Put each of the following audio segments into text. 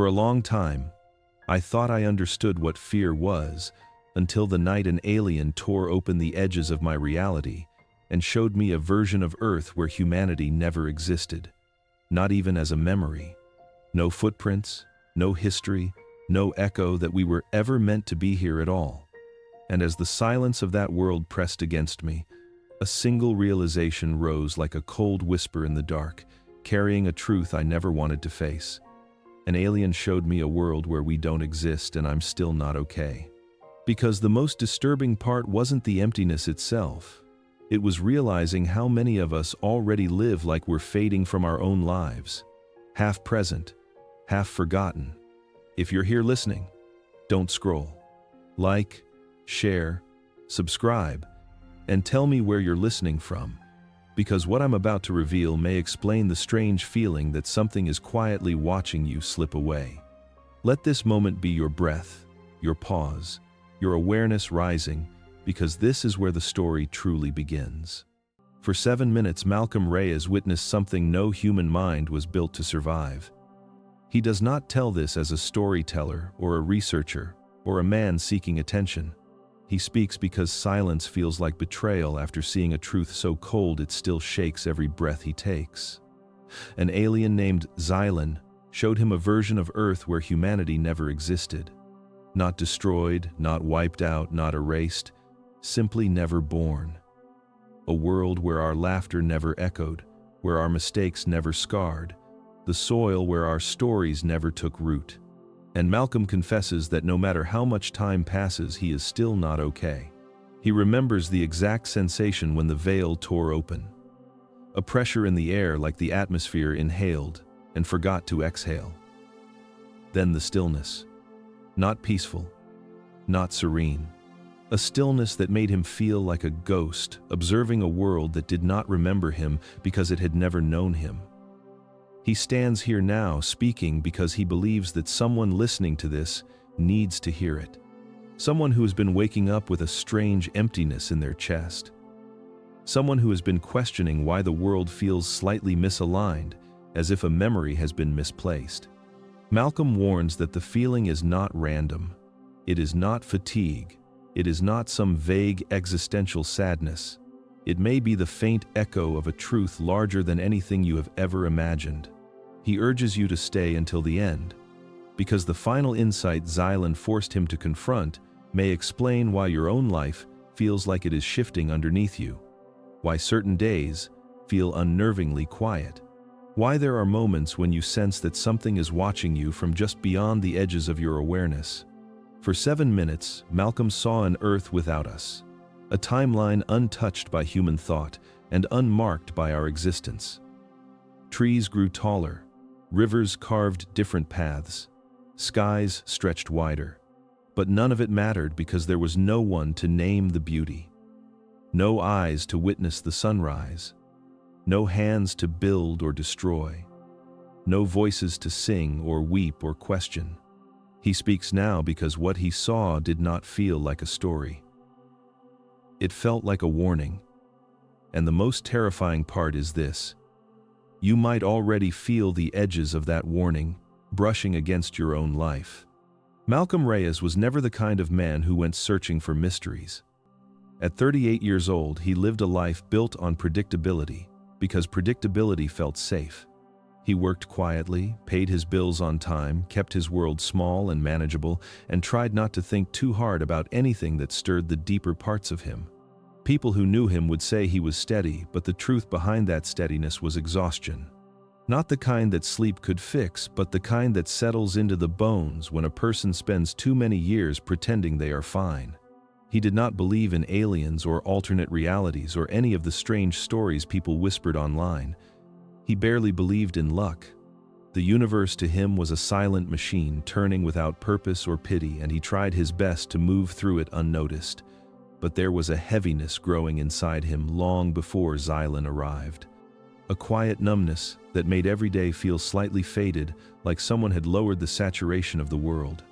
For a long time, I thought I understood what fear was, until the night an alien tore open the edges of my reality and showed me a version of Earth where humanity never existed, not even as a memory. No footprints, no history, no echo that we were ever meant to be here at all. And as the silence of that world pressed against me, a single realization rose like a cold whisper in the dark, carrying a truth I never wanted to face. An alien showed me a world where we don't exist, and I'm still not okay. Because the most disturbing part wasn't the emptiness itself. It was realizing how many of us already live like we're fading from our own lives. Half present, half forgotten. If you're here listening, don't scroll. Like, share, subscribe, and tell me where you're listening from, because what I'm about to reveal may explain the strange feeling that something is quietly watching you slip away. Let this moment be your breath, your pause, your awareness rising, because this is where the story truly begins. For 7 minutes, Malcolm Reyes witnessed something no human mind was built to survive. He does not tell this as a storyteller or a researcher or a man seeking attention. He speaks because silence feels like betrayal after seeing a truth so cold it still shakes every breath he takes. An alien named Xylen showed him a version of Earth where humanity never existed. Not destroyed, not wiped out, not erased, simply never born. A world where our laughter never echoed, where our mistakes never scarred, the soil where our stories never took root. And Malcolm confesses that no matter how much time passes, he is still not okay. He remembers the exact sensation when the veil tore open. A pressure in the air like the atmosphere inhaled and forgot to exhale. Then the stillness. Not peaceful, not serene. A stillness that made him feel like a ghost, observing a world that did not remember him because it had never known him. He stands here now speaking because he believes that someone listening to this needs to hear it. Someone who has been waking up with a strange emptiness in their chest. Someone who has been questioning why the world feels slightly misaligned, as if a memory has been misplaced. Malcolm warns that the feeling is not random. It is not fatigue. It is not some vague existential sadness. It may be the faint echo of a truth larger than anything you have ever imagined. He urges you to stay until the end, because the final insight Xylen forced him to confront may explain why your own life feels like it is shifting underneath you, why certain days feel unnervingly quiet, why there are moments when you sense that something is watching you from just beyond the edges of your awareness. For 7 minutes, Malcolm saw an Earth without us. A timeline untouched by human thought and unmarked by our existence. Trees grew taller, rivers carved different paths, skies stretched wider, but none of it mattered because there was no one to name the beauty. No eyes to witness the sunrise, no hands to build or destroy, no voices to sing or weep or question. He speaks now because what he saw did not feel like a story. It felt like a warning. And the most terrifying part is this. You might already feel the edges of that warning brushing against your own life. Malcolm Reyes was never the kind of man who went searching for mysteries. At 38 years old, he lived a life built on predictability because predictability felt safe. He worked quietly, paid his bills on time, kept his world small and manageable, and tried not to think too hard about anything that stirred the deeper parts of him. People who knew him would say he was steady, but the truth behind that steadiness was exhaustion. Not the kind that sleep could fix, but the kind that settles into the bones when a person spends too many years pretending they are fine. He did not believe in aliens or alternate realities or any of the strange stories people whispered online. He barely believed in luck. The universe to him was a silent machine turning without purpose or pity, and he tried his best to move through it unnoticed. But there was a heaviness growing inside him long before Xylen arrived. A quiet numbness that made every day feel slightly faded, like someone had lowered the saturation of the world.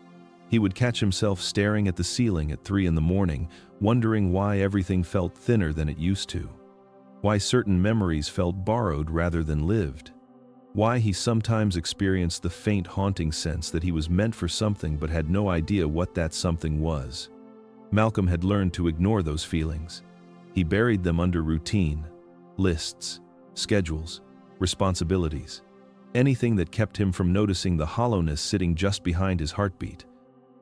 He would catch himself staring at the ceiling at 3 in the morning, wondering why everything felt thinner than it used to. Why certain memories felt borrowed rather than lived. Why he sometimes experienced the faint haunting sense that he was meant for something but had no idea what that something was. Malcolm had learned to ignore those feelings. He buried them under routine, lists, schedules, responsibilities, anything that kept him from noticing the hollowness sitting just behind his heartbeat.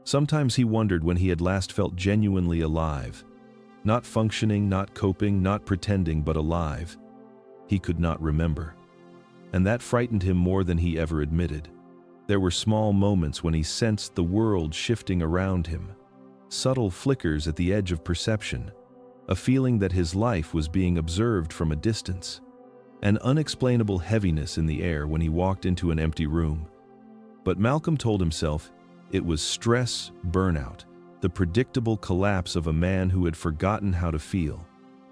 Sometimes he wondered when he had last felt genuinely alive. Not functioning, not coping, not pretending, but alive. He could not remember. And that frightened him more than he ever admitted. There were small moments when he sensed the world shifting around him. Subtle flickers at the edge of perception. A feeling that his life was being observed from a distance. An unexplainable heaviness in the air when he walked into an empty room. But Malcolm told himself it was stress, burnout, the predictable collapse of a man who had forgotten how to feel.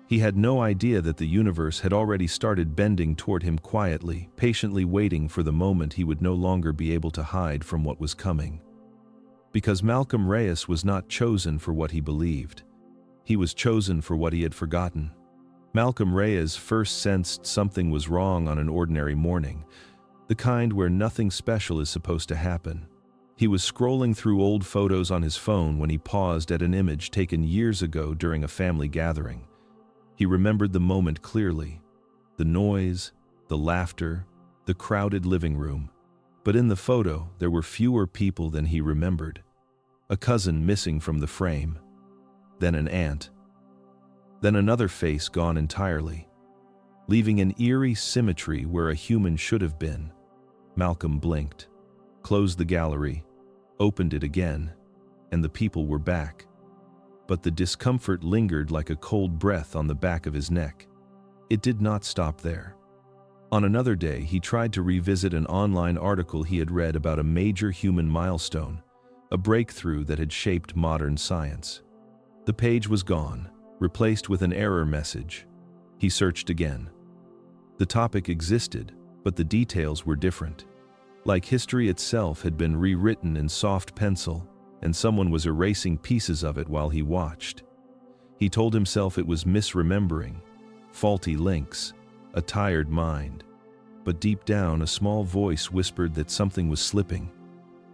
He had no idea that the universe had already started bending toward him quietly, patiently waiting for the moment he would no longer be able to hide from what was coming. Because Malcolm Reyes was not chosen for what he believed. He was chosen for what he had forgotten. Malcolm Reyes first sensed something was wrong on an ordinary morning, the kind where nothing special is supposed to happen. He was scrolling through old photos on his phone when he paused at an image taken years ago during a family gathering. He remembered the moment clearly. The noise, the laughter, the crowded living room. But in the photo, there were fewer people than he remembered. A cousin missing from the frame. Then an aunt. Then another face gone entirely, leaving an eerie symmetry where a human should have been. Malcolm blinked, closed the gallery, opened it again, and the people were back. But the discomfort lingered like a cold breath on the back of his neck. It did not stop there. On another day, he tried to revisit an online article he had read about a major human milestone, a breakthrough that had shaped modern science. The page was gone, replaced with an error message. He searched again. The topic existed, but the details were different. Like history itself had been rewritten in soft pencil, and someone was erasing pieces of it while he watched. He told himself it was misremembering, faulty links, a tired mind. But deep down, a small voice whispered that something was slipping.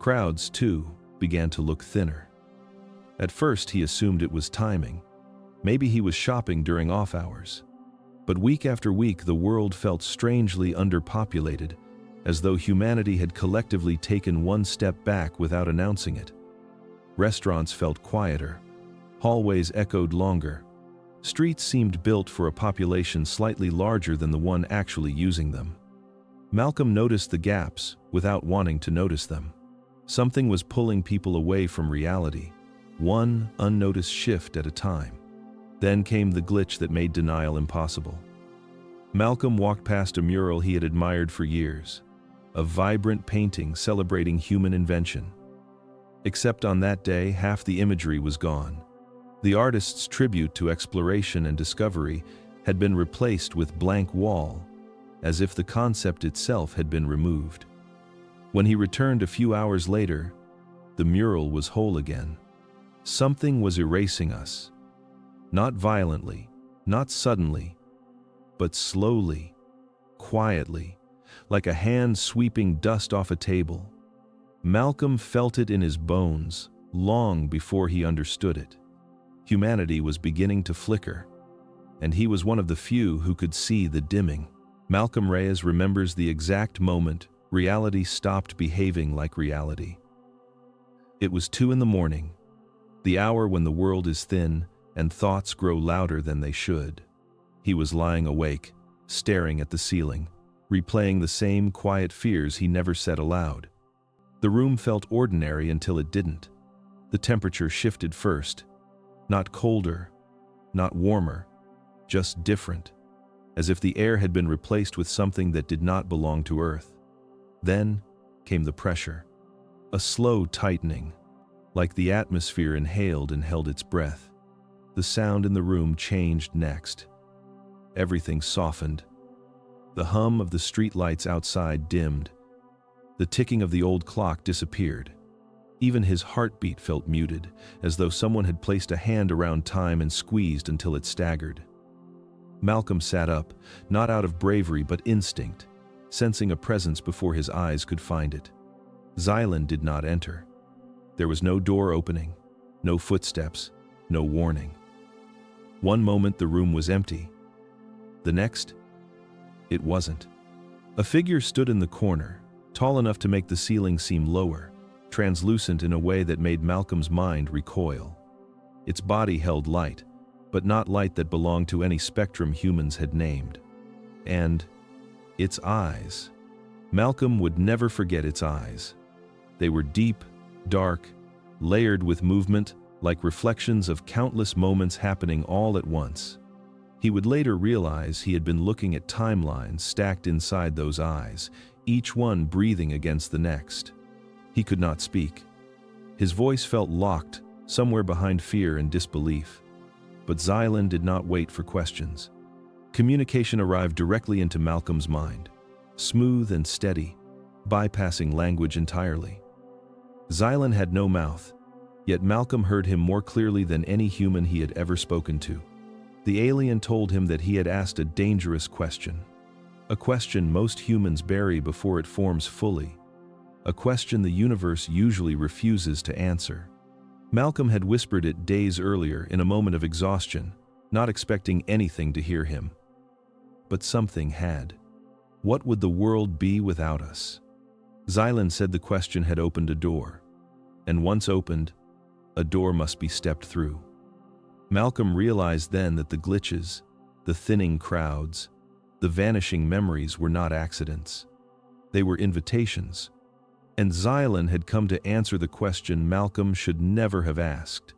Crowds, too, began to look thinner. At first, he assumed it was timing. Maybe he was shopping during off hours. But week after week, the world felt strangely underpopulated, as though humanity had collectively taken one step back without announcing it. Restaurants felt quieter. Hallways echoed longer. Streets seemed built for a population slightly larger than the one actually using them. Malcolm noticed the gaps without wanting to notice them. Something was pulling people away from reality, one unnoticed shift at a time. Then came the glitch that made denial impossible. Malcolm walked past a mural he had admired for years, a vibrant painting celebrating human invention. Except on that day, half the imagery was gone. The artist's tribute to exploration and discovery had been replaced with blank wall, as if the concept itself had been removed. When he returned a few hours later, the mural was whole again. Something was erasing us. Not violently, not suddenly, but slowly, quietly, like a hand sweeping dust off a table. Malcolm felt it in his bones long before he understood it. Humanity was beginning to flicker, and he was one of the few who could see the dimming. Malcolm Reyes remembers the exact moment reality stopped behaving like reality. It was 2 a.m, the hour when the world is thin and thoughts grow louder than they should. He was lying awake, staring at the ceiling, replaying the same quiet fears he never said aloud. The room felt ordinary until it didn't. The temperature shifted first. Not colder, not warmer, just different, as if the air had been replaced with something that did not belong to Earth. Then came the pressure, a slow tightening, like the atmosphere inhaled and held its breath. The sound in the room changed next. Everything softened. The hum of the streetlights outside dimmed. The ticking of the old clock disappeared. Even his heartbeat felt muted, as though someone had placed a hand around time and squeezed until it staggered. Malcolm sat up, not out of bravery but instinct. sensing a presence before his eyes could find it. Xylen did not enter. There was no door opening, no footsteps, no warning. One moment the room was empty. The next, it wasn't. A figure stood in the corner, tall enough to make the ceiling seem lower, translucent in a way that made Malcolm's mind recoil. Its body held light, but not light that belonged to any spectrum humans had named. And its eyes. Malcolm would never forget its eyes. They were deep, dark, layered with movement, like reflections of countless moments happening all at once. He would later realize he had been looking at timelines stacked inside those eyes, each one breathing against the next. He could not speak. His voice felt locked, somewhere behind fear and disbelief. But Xylen did not wait for questions. Communication arrived directly into Malcolm's mind, smooth and steady, bypassing language entirely. Xylen had no mouth, yet Malcolm heard him more clearly than any human he had ever spoken to. The alien told him that he had asked a dangerous question. A question most humans bury before it forms fully. A question the universe usually refuses to answer. Malcolm had whispered it days earlier in a moment of exhaustion, not expecting anything to hear him. But something had. What would the world be without us? Xylen said the question had opened a door. And once opened, a door must be stepped through. Malcolm realized then that the glitches, the thinning crowds, the vanishing memories were not accidents. They were invitations. And Xylen had come to answer the question Malcolm should never have asked.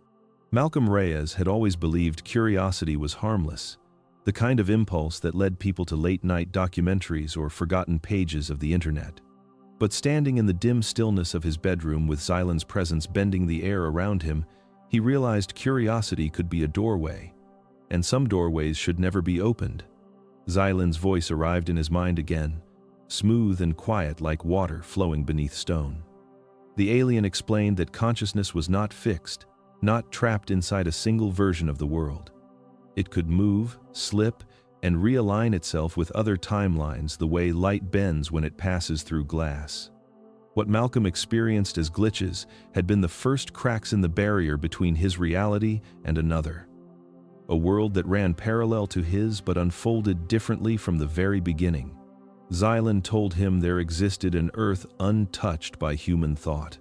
Malcolm Reyes had always believed curiosity was harmless, the kind of impulse that led people to late-night documentaries or forgotten pages of the internet. But standing in the dim stillness of his bedroom with Xylen's presence bending the air around him, he realized curiosity could be a doorway, and some doorways should never be opened. Xylen's voice arrived in his mind again, smooth and quiet like water flowing beneath stone. The alien explained that consciousness was not fixed, not trapped inside a single version of the world. It could move, slip, and realign itself with other timelines the way light bends when it passes through glass. What Malcolm experienced as glitches had been the first cracks in the barrier between his reality and another. A world that ran parallel to his but unfolded differently from the very beginning. Xylen told him there existed an Earth untouched by human thought,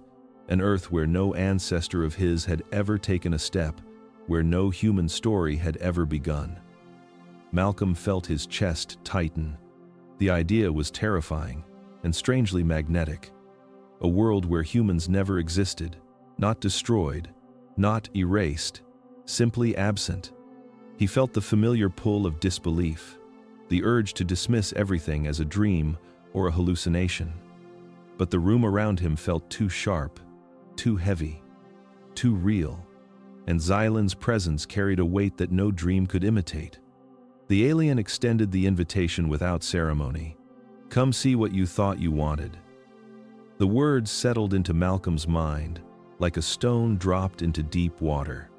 an Earth where no ancestor of his had ever taken a step, where no human story had ever begun. Malcolm felt his chest tighten. The idea was terrifying and strangely magnetic. A world where humans never existed, not destroyed, not erased, simply absent. He felt the familiar pull of disbelief, the urge to dismiss everything as a dream or a hallucination. But the room around him felt too sharp, too heavy, too real, and Xylen's presence carried a weight that no dream could imitate. The alien extended the invitation without ceremony. "Come see what you thought you wanted." The words settled into Malcolm's mind, like a stone dropped into deep water.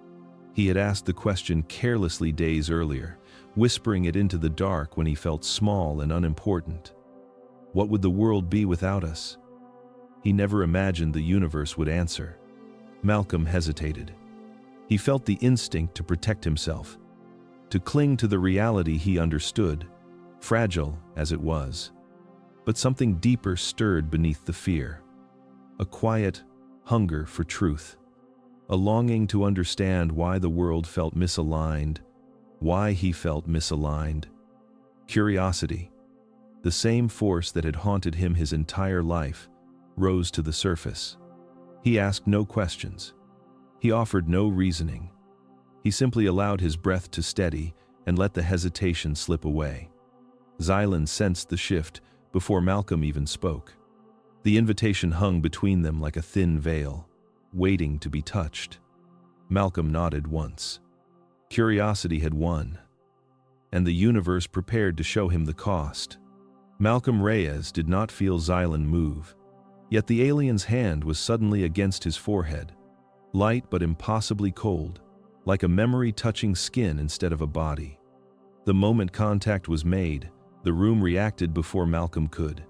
He had asked the question carelessly days earlier, whispering it into the dark when he felt small and unimportant. What would the world be without us? He never imagined the universe would answer. Malcolm hesitated. He felt the instinct to protect himself, to cling to the reality he understood, fragile as it was. But something deeper stirred beneath the fear. A quiet hunger for truth. A longing to understand why the world felt misaligned, why he felt misaligned. Curiosity, the same force that had haunted him his entire life, rose to the surface. He asked no questions. He offered no reasoning. He simply allowed his breath to steady and let the hesitation slip away. Xylen sensed the shift before Malcolm even spoke. The invitation hung between them like a thin veil, waiting to be touched. Malcolm nodded once. Curiosity had won, and the universe prepared to show him the cost. Malcolm Reyes did not feel Xylen move, yet the alien's hand was suddenly against his forehead, light but impossibly cold, like a memory touching skin instead of a body. The moment contact was made, The room reacted before Malcolm could.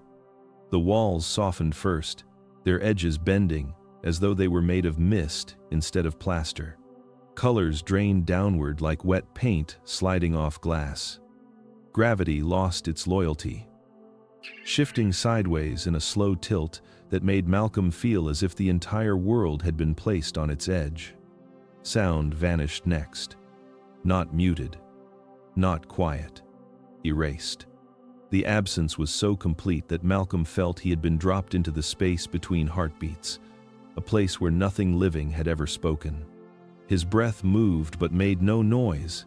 The walls softened first, their edges bending, as though they were made of mist instead of plaster. Colors drained downward like wet paint sliding off glass. Gravity lost its loyalty, shifting sideways in a slow tilt that made Malcolm feel as if the entire world had been placed on its edge. Sound vanished next. Not muted, not quiet, erased. The absence was so complete that Malcolm felt he had been dropped into the space between heartbeats, a place where nothing living had ever spoken. His breath moved but made no noise.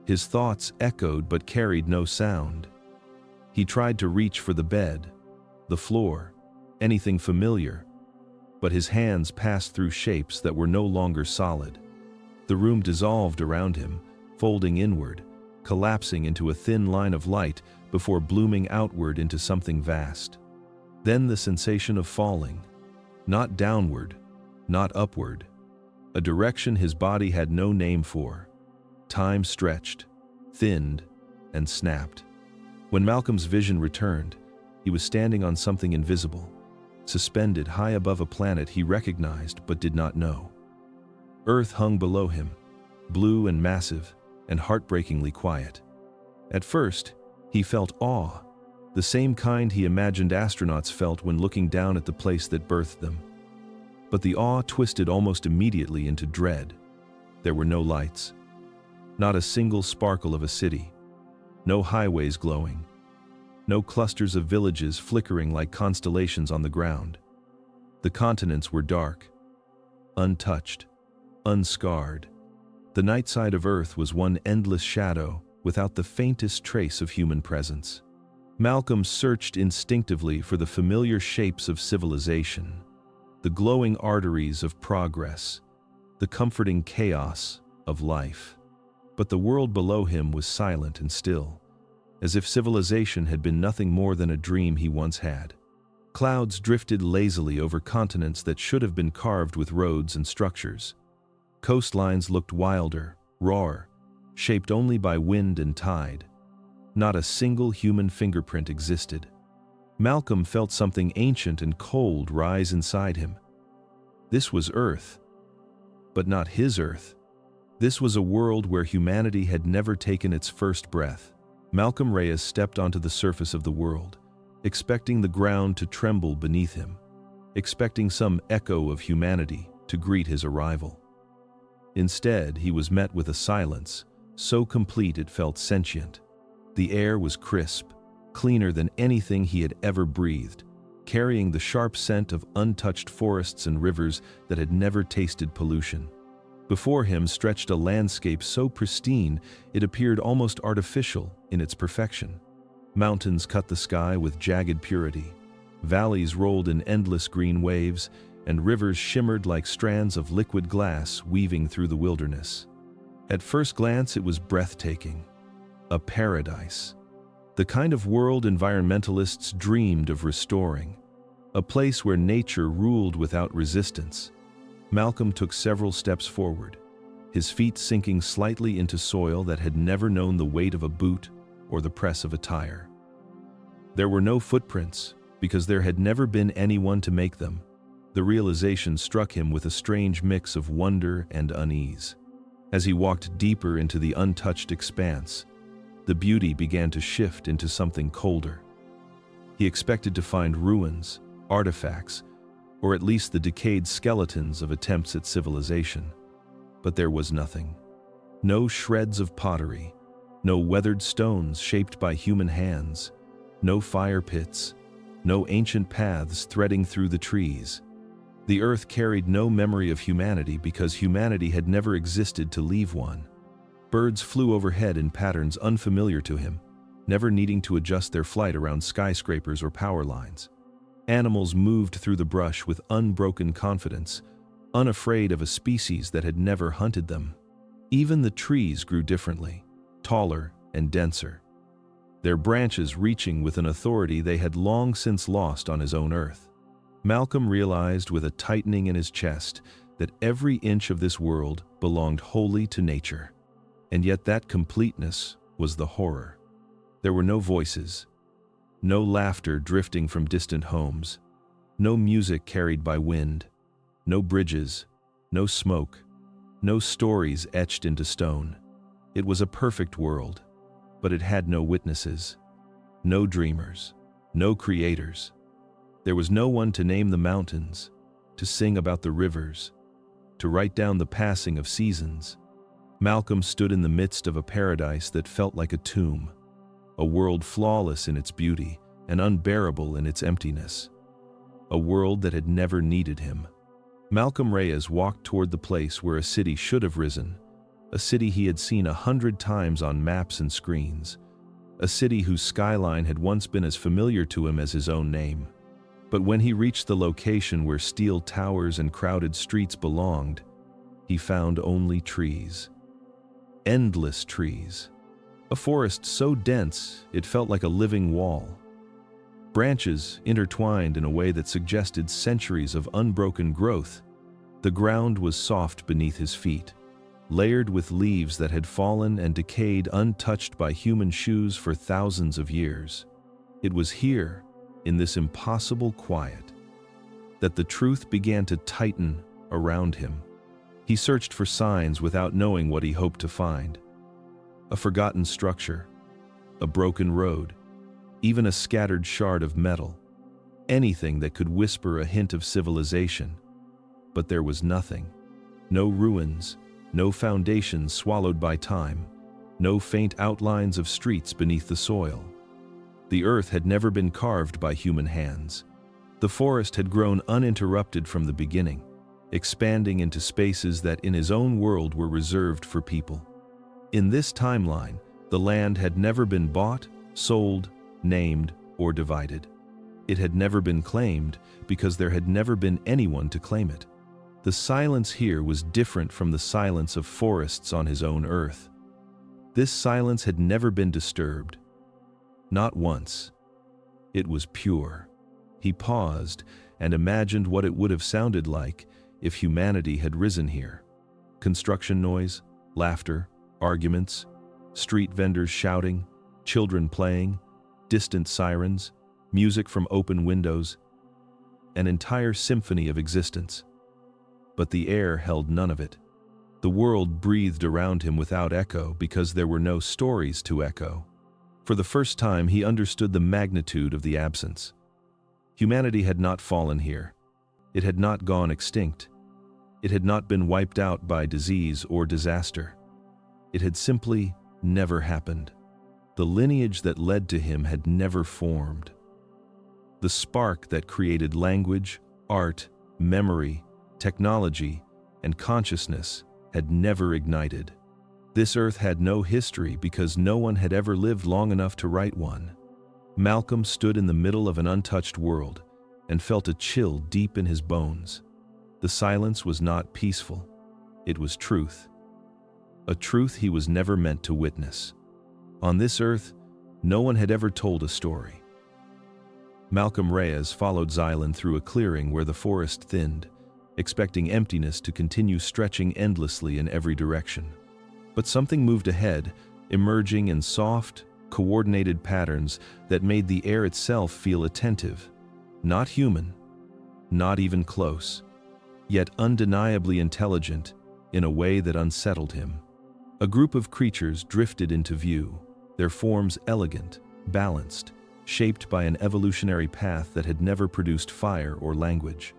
His thoughts echoed but carried no sound. He tried to reach for the bed, the floor, anything familiar, but his hands passed through shapes that were no longer solid. The room dissolved around him, folding inward, collapsing into a thin line of light before blooming outward into something vast. Then the sensation of falling, not downward, not upward, a direction his body had no name for. Time stretched, thinned, and snapped. When Malcolm's vision returned, he was standing on something invisible, suspended high above a planet he recognized but did not know. Earth hung below him, blue and massive, and heartbreakingly quiet. At first, he felt awe, the same kind he imagined astronauts felt when looking down at the place that birthed them. But the awe twisted almost immediately into dread. There were no lights, not a single sparkle of a city, no highways glowing, no clusters of villages flickering like constellations on the ground. The continents were dark, untouched, unscarred. The night side of Earth was one endless shadow without the faintest trace of human presence. Malcolm searched instinctively for the familiar shapes of civilization, the glowing arteries of progress, the comforting chaos of life. But the world below him was silent and still, as if civilization had been nothing more than a dream he once had. Clouds drifted lazily over continents that should have been carved with roads and structures. Coastlines looked wilder, rawer, shaped only by wind and tide. Not a single human fingerprint existed. Malcolm felt something ancient and cold rise inside him. This was Earth, but not his Earth. This was a world where humanity had never taken its first breath. Malcolm Reyes stepped onto the surface of the world, expecting the ground to tremble beneath him, expecting some echo of humanity to greet his arrival. Instead, he was met with a silence, so complete it felt sentient. The air was crisp, cleaner than anything he had ever breathed, carrying the sharp scent of untouched forests and rivers that had never tasted pollution. Before him stretched a landscape so pristine it appeared almost artificial in its perfection. Mountains cut the sky with jagged purity, valleys rolled in endless green waves, and rivers shimmered like strands of liquid glass weaving through the wilderness. At first glance it was breathtaking, a paradise, the kind of world environmentalists dreamed of restoring, a place where nature ruled without resistance. Malcolm took several steps forward, his feet sinking slightly into soil that had never known the weight of a boot or the press of a tire. There were no footprints, because there had never been anyone to make them. The realization struck him with a strange mix of wonder and unease. As he walked deeper into the untouched expanse, the beauty began to shift into something colder. He expected to find ruins, artifacts, or at least the decayed skeletons of attempts at civilization. But there was nothing. No shreds of pottery, no weathered stones shaped by human hands, no fire pits, no ancient paths threading through the trees. The earth carried no memory of humanity because humanity had never existed to leave one. Birds flew overhead in patterns unfamiliar to him, never needing to adjust their flight around skyscrapers or power lines. Animals moved through the brush with unbroken confidence, unafraid of a species that had never hunted them. Even the trees grew differently, taller and denser, their branches reaching with an authority they had long since lost on his own earth. Malcolm realized with a tightening in his chest that every inch of this world belonged wholly to nature. And yet that completeness was the horror. There were no voices, no laughter drifting from distant homes, no music carried by wind, no bridges, no smoke, no stories etched into stone. It was a perfect world, but it had no witnesses, no dreamers, no creators. There was no one to name the mountains, to sing about the rivers, to write down the passing of seasons. Malcolm stood in the midst of a paradise that felt like a tomb, a world flawless in its beauty and unbearable in its emptiness, a world that had never needed him. Malcolm Reyes walked toward the place where a city should have risen, a city he had seen 100 times on maps and screens, a city whose skyline had once been as familiar to him as his own name. But when he reached the location where steel towers and crowded streets belonged, he found only trees. Endless trees. A forest so dense it felt like a living wall. Branches intertwined in a way that suggested centuries of unbroken growth. The ground was soft beneath his feet, layered with leaves that had fallen and decayed untouched by human shoes for thousands of years. It was here, in this impossible quiet, that the truth began to tighten around him. He searched for signs without knowing what he hoped to find. A forgotten structure, a broken road, even a scattered shard of metal, anything that could whisper a hint of civilization. But there was nothing. No ruins, no foundations swallowed by time, no faint outlines of streets beneath the soil. The earth had never been carved by human hands. The forest had grown uninterrupted from the beginning, expanding into spaces that in his own world were reserved for people. In this timeline, the land had never been bought, sold, named, or divided. It had never been claimed because there had never been anyone to claim it. The silence here was different from the silence of forests on his own earth. This silence had never been disturbed. Not once. It was pure. He paused and imagined what it would have sounded like if humanity had risen here. Construction noise, laughter, arguments, street vendors shouting, children playing, distant sirens, music from open windows, an entire symphony of existence. But the air held none of it. The world breathed around him without echo because there were no stories to echo. For the first time, he understood the magnitude of the absence. Humanity had not fallen here. It had not gone extinct. It had not been wiped out by disease or disaster. It had simply never happened. The lineage that led to him had never formed. The spark that created language, art, memory, technology, and consciousness had never ignited. This earth had no history because no one had ever lived long enough to write one. Malcolm stood in the middle of an untouched world and felt a chill deep in his bones. The silence was not peaceful. It was truth. A truth he was never meant to witness. On this earth, no one had ever told a story. Malcolm Reyes followed Xylen through a clearing where the forest thinned, expecting emptiness to continue stretching endlessly in every direction. But something moved ahead, emerging in soft, coordinated patterns that made the air itself feel attentive. Not human, not even close, yet undeniably intelligent in a way that unsettled him. A group of creatures drifted into view, their forms elegant, balanced, shaped by an evolutionary path that had never produced fire or language.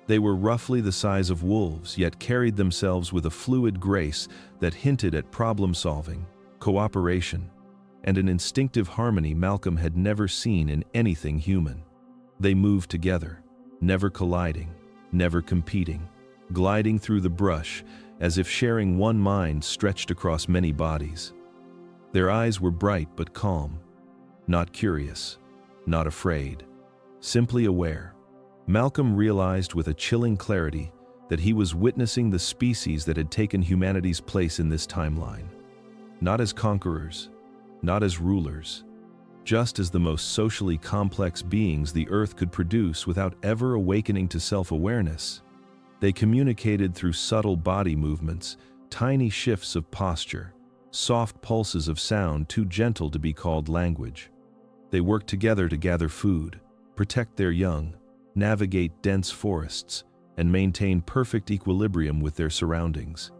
They were roughly the size of wolves, yet carried themselves with a fluid grace that hinted at problem-solving, cooperation, and an instinctive harmony Malcolm had never seen in anything human. They moved together, never colliding, never competing, gliding through the brush as if sharing one mind stretched across many bodies. Their eyes were bright but calm, not curious, not afraid, simply aware. Malcolm realized with a chilling clarity that he was witnessing the species that had taken humanity's place in this timeline. Not as conquerors, not as rulers, just as the most socially complex beings the earth could produce without ever awakening to self-awareness. They communicated through subtle body movements, tiny shifts of posture, soft pulses of sound too gentle to be called language. They worked together to gather food, protect their young, navigate dense forests, and maintain perfect equilibrium with their surroundings.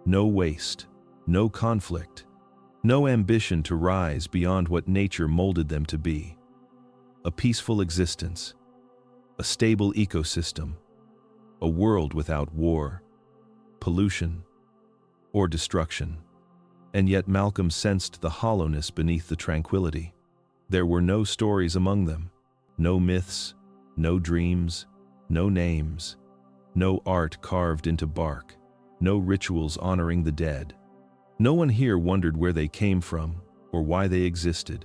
No waste, no conflict, no ambition to rise beyond what nature molded them to be. A peaceful existence, a stable ecosystem, a world without war, pollution, or destruction. And yet Malcolm sensed the hollowness beneath the tranquility. There were no stories among them, no myths, no dreams, no names, no art carved into bark, no rituals honoring the dead. No one here wondered where they came from or why they existed.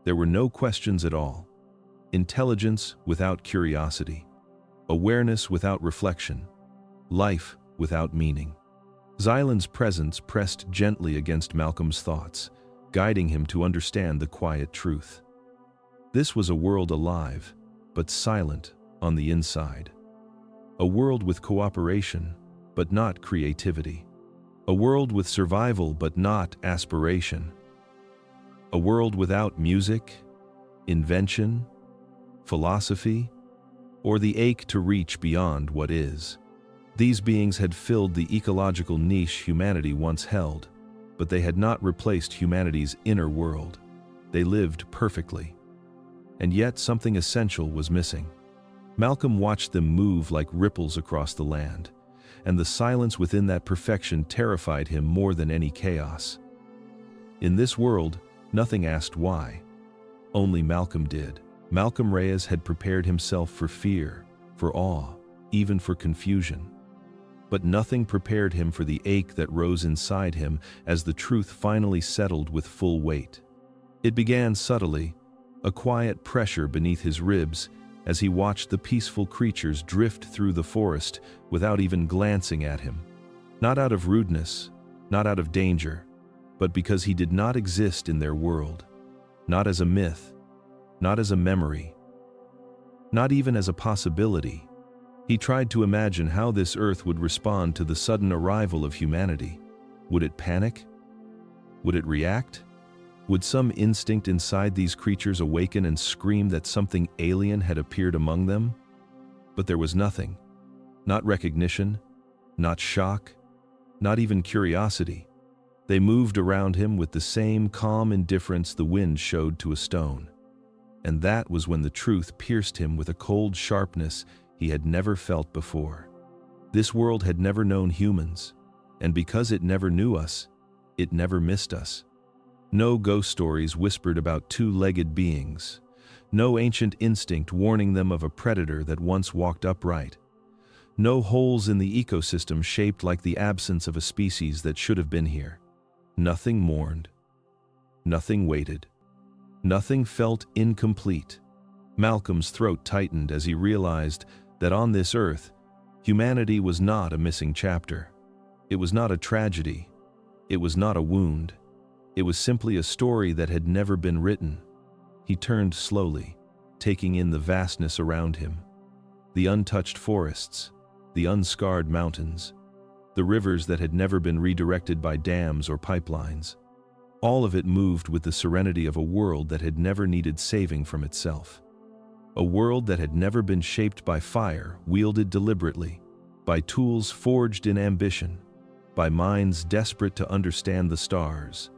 There were no questions at all. Intelligence without curiosity, awareness without reflection, life without meaning. Xylen's presence pressed gently against Malcolm's thoughts, guiding him to understand the quiet truth. This was a world alive, but silent on the inside. A world with cooperation, but not creativity. A world with survival, but not aspiration. A world without music, invention, philosophy, or the ache to reach beyond what is. These beings had filled the ecological niche humanity once held, but they had not replaced humanity's inner world. They lived perfectly. And yet something essential was missing. Malcolm watched them move like ripples across the land, and the silence within that perfection terrified him more than any chaos. In this world, nothing asked why. Only Malcolm did. Malcolm Reyes had prepared himself for fear, for awe, even for confusion. But nothing prepared him for the ache that rose inside him as the truth finally settled with full weight. It began subtly, a quiet pressure beneath his ribs as he watched the peaceful creatures drift through the forest without even glancing at him. Not out of rudeness, not out of danger, but because he did not exist in their world. Not as a myth, not as a memory, not even as a possibility. He tried to imagine how this earth would respond to the sudden arrival of humanity. Would it panic? Would it react? Would some instinct inside these creatures awaken and scream that something alien had appeared among them? But there was nothing. Not recognition, not shock, not even curiosity. They moved around him with the same calm indifference the wind showed to a stone. And that was when the truth pierced him with a cold sharpness he had never felt before. This world had never known humans, and because it never knew us, it never missed us. No ghost stories whispered about two-legged beings, no ancient instinct warning them of a predator that once walked upright, no holes in the ecosystem shaped like the absence of a species that should have been here. Nothing mourned, nothing waited, nothing felt incomplete. Malcolm's throat tightened as he realized that on this earth, humanity was not a missing chapter. It was not a tragedy. It was not a wound. It was simply a story that had never been written. He turned slowly, taking in the vastness around him. The untouched forests, the unscarred mountains, the rivers that had never been redirected by dams or pipelines. All of it moved with the serenity of a world that had never needed saving from itself. A world that had never been shaped by fire, wielded deliberately, by tools forged in ambition, by minds desperate to understand the stars.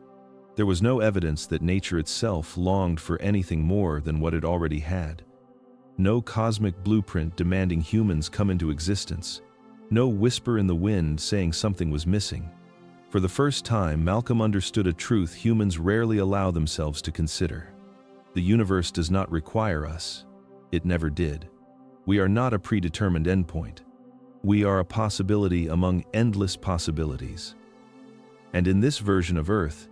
There was no evidence that nature itself longed for anything more than what it already had. No cosmic blueprint demanding humans come into existence. No whisper in the wind saying something was missing. For the first time, Malcolm understood a truth humans rarely allow themselves to consider. The universe does not require us. It never did. We are not a predetermined endpoint. We are a possibility among endless possibilities. And in this version of Earth,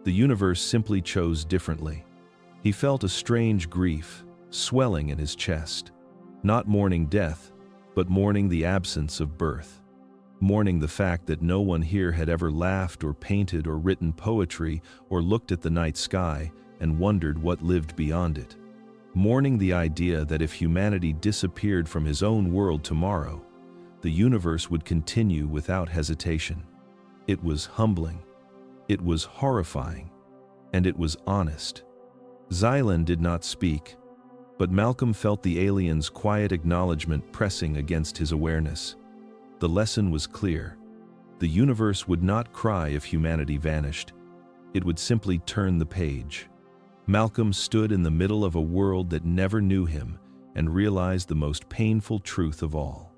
the universe simply chose differently. He felt a strange grief swelling in his chest, not mourning death, but mourning the absence of birth, mourning the fact that no one here had ever laughed or painted or written poetry or looked at the night sky and wondered what lived beyond it, mourning the idea that if humanity disappeared from his own world tomorrow, the universe would continue without hesitation. It was humbling. It was horrifying, and it was honest. Xylen did not speak, but Malcolm felt the alien's quiet acknowledgement pressing against his awareness. The lesson was clear. The universe would not cry if humanity vanished. It would simply turn the page. Malcolm stood in the middle of a world that never knew him and realized the most painful truth of all.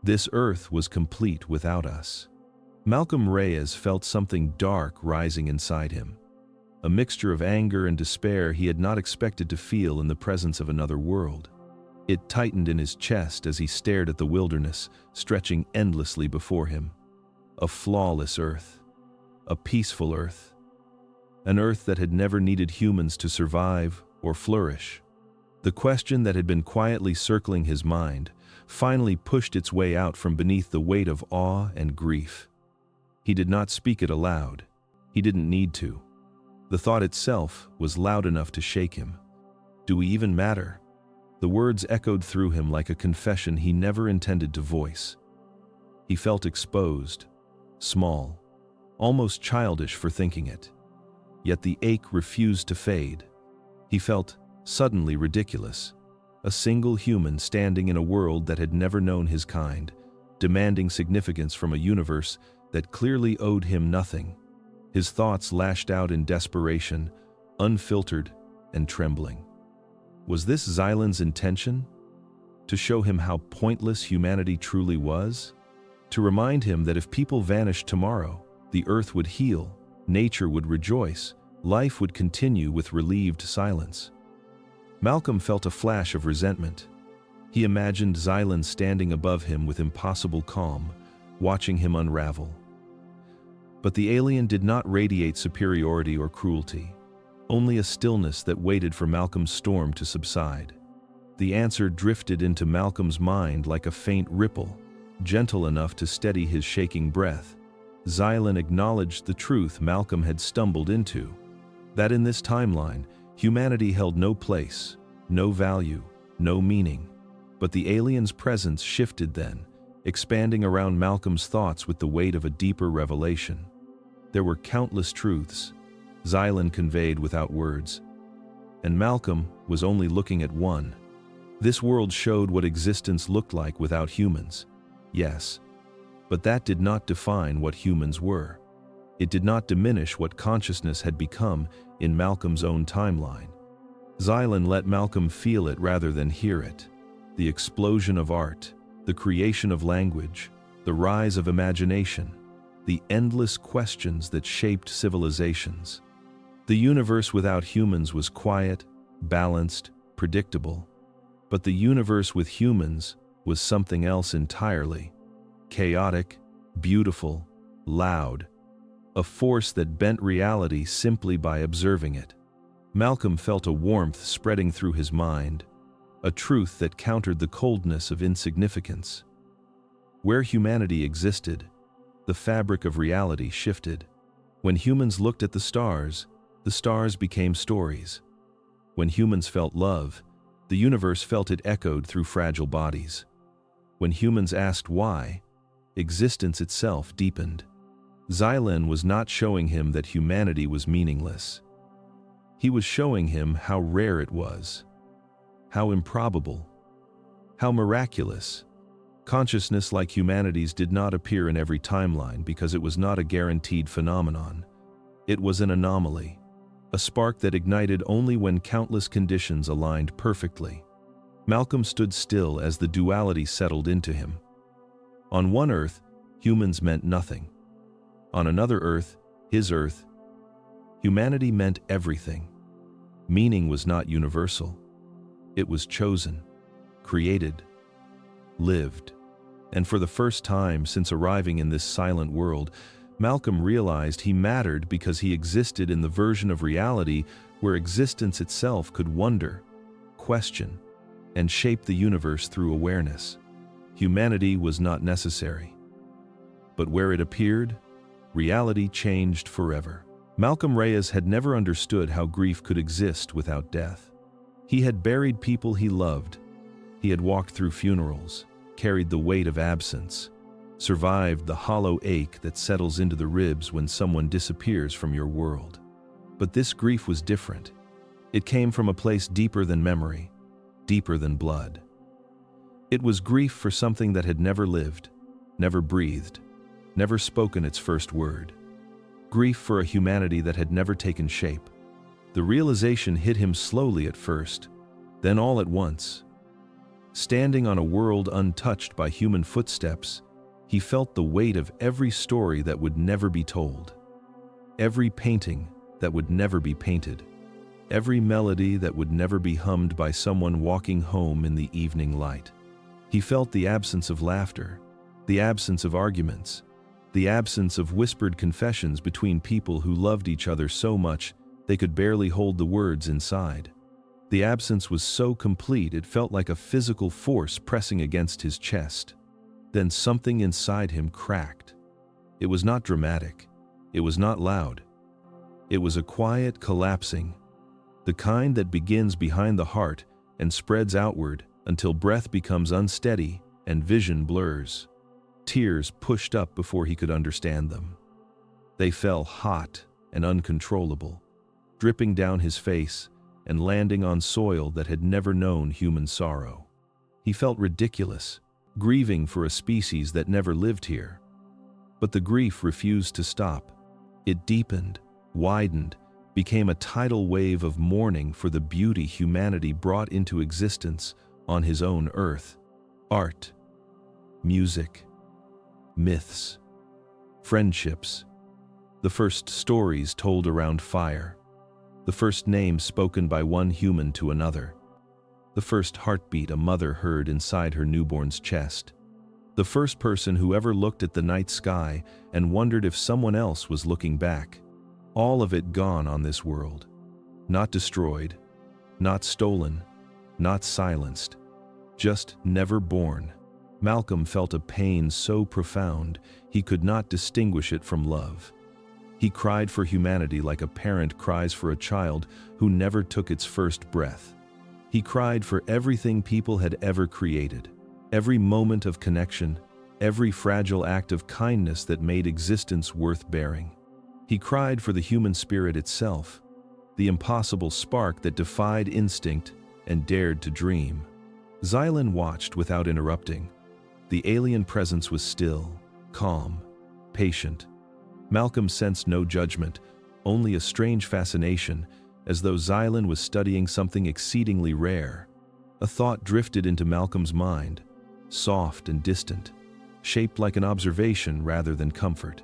This earth was complete without us. Malcolm Reyes felt something dark rising inside him. A mixture of anger and despair he had not expected to feel in the presence of another world. It tightened in his chest as he stared at the wilderness, stretching endlessly before him. A flawless earth. A peaceful earth. An earth that had never needed humans to survive or flourish. The question that had been quietly circling his mind finally pushed its way out from beneath the weight of awe and grief. He did not speak it aloud. He didn't need to. The thought itself was loud enough to shake him. Do we even matter? The words echoed through him like a confession he never intended to voice. He felt exposed, small, almost childish for thinking it. Yet the ache refused to fade. He felt suddenly ridiculous, a single human standing in a world that had never known his kind, demanding significance from a universe that clearly owed him nothing. His thoughts lashed out in desperation, unfiltered and trembling. Was this Xylen's intention? To show him how pointless humanity truly was? To remind him that if people vanished tomorrow, the earth would heal, nature would rejoice, life would continue with relieved silence. Malcolm felt a flash of resentment. He imagined Xylen standing above him with impossible calm, watching him unravel. But the alien did not radiate superiority or cruelty, only a stillness that waited for Malcolm's storm to subside. The answer drifted into Malcolm's mind like a faint ripple, gentle enough to steady his shaking breath. Xylen acknowledged the truth Malcolm had stumbled into, that in this timeline, humanity held no place, no value, no meaning. But the alien's presence shifted then, expanding around Malcolm's thoughts with the weight of a deeper revelation. There were countless truths Xylen conveyed without words, and Malcolm was only looking at one. This world showed what existence looked like without humans, yes, but that did not define what humans were. It did not diminish what consciousness had become in Malcolm's own timeline. Xylen let Malcolm feel it rather than hear it. The explosion of art, the creation of language, the rise of imagination, the endless questions that shaped civilizations. The universe without humans was quiet, balanced, predictable. But the universe with humans was something else entirely. Chaotic, beautiful, loud. A force that bent reality simply by observing it. Malcolm felt a warmth spreading through his mind, a truth that countered the coldness of insignificance. Where humanity existed, the fabric of reality shifted. When humans looked at the stars became stories. When humans felt love, the universe felt it echoed through fragile bodies. When humans asked why, existence itself deepened. Xylen was not showing him that humanity was meaningless. He was showing him how rare it was, how improbable, how miraculous. Consciousness like humanity's did not appear in every timeline because it was not a guaranteed phenomenon. It was an anomaly, a spark that ignited only when countless conditions aligned perfectly. Malcolm stood still as the duality settled into him. On one earth, humans meant nothing. On another earth, his earth, humanity meant everything. Meaning was not universal. It was chosen, created, lived. And for the first time since arriving in this silent world, Malcolm realized he mattered because he existed in the version of reality where existence itself could wonder, question, and shape the universe through awareness. Humanity was not necessary. But where it appeared, reality changed forever. Malcolm Reyes had never understood how grief could exist without death. He had buried people he loved. He had walked through funerals, carried the weight of absence, survived the hollow ache that settles into the ribs when someone disappears from your world. But this grief was different. It came from a place deeper than memory, deeper than blood. It was grief for something that had never lived, never breathed, never spoken its first word. Grief for a humanity that had never taken shape. The realization hit him slowly at first, then all at once. Standing on a world untouched by human footsteps, he felt the weight of every story that would never be told, every painting that would never be painted, every melody that would never be hummed by someone walking home in the evening light. He felt the absence of laughter, the absence of arguments, the absence of whispered confessions between people who loved each other so much they could barely hold the words inside. The absence was so complete it felt like a physical force pressing against his chest. Then something inside him cracked. It was not dramatic. It was not loud. It was a quiet collapsing, the kind that begins behind the heart and spreads outward until breath becomes unsteady and vision blurs. Tears pushed up before he could understand them. They fell hot and uncontrollable, dripping down his face and landing on soil that had never known human sorrow. He felt ridiculous, grieving for a species that never lived here. But the grief refused to stop. It deepened, widened, became a tidal wave of mourning for the beauty humanity brought into existence on his own earth. Art, music, myths, friendships, the first stories told around fire, the first name spoken by one human to another, the first heartbeat a mother heard inside her newborn's chest, the first person who ever looked at the night sky and wondered if someone else was looking back. All of it gone on this world. Not destroyed, not stolen, not silenced, just never born. Malcolm felt a pain so profound he could not distinguish it from love. He cried for humanity like a parent cries for a child who never took its first breath. He cried for everything people had ever created, every moment of connection, every fragile act of kindness that made existence worth bearing. He cried for the human spirit itself, the impossible spark that defied instinct and dared to dream. Xylen watched without interrupting. The alien presence was still, calm, patient. Malcolm sensed no judgment, only a strange fascination, as though Xylen was studying something exceedingly rare. A thought drifted into Malcolm's mind, soft and distant, shaped like an observation rather than comfort.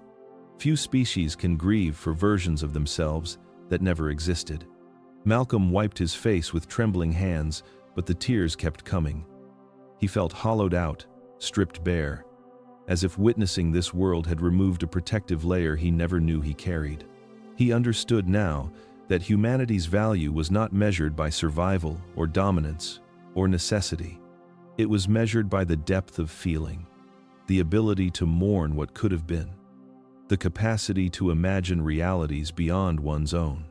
Few species can grieve for versions of themselves that never existed. Malcolm wiped his face with trembling hands, but the tears kept coming. He felt hollowed out, stripped bare, as if witnessing this world had removed a protective layer he never knew he carried. He understood now that humanity's value was not measured by survival or dominance or necessity. It was measured by the depth of feeling, the ability to mourn what could have been, the capacity to imagine realities beyond one's own.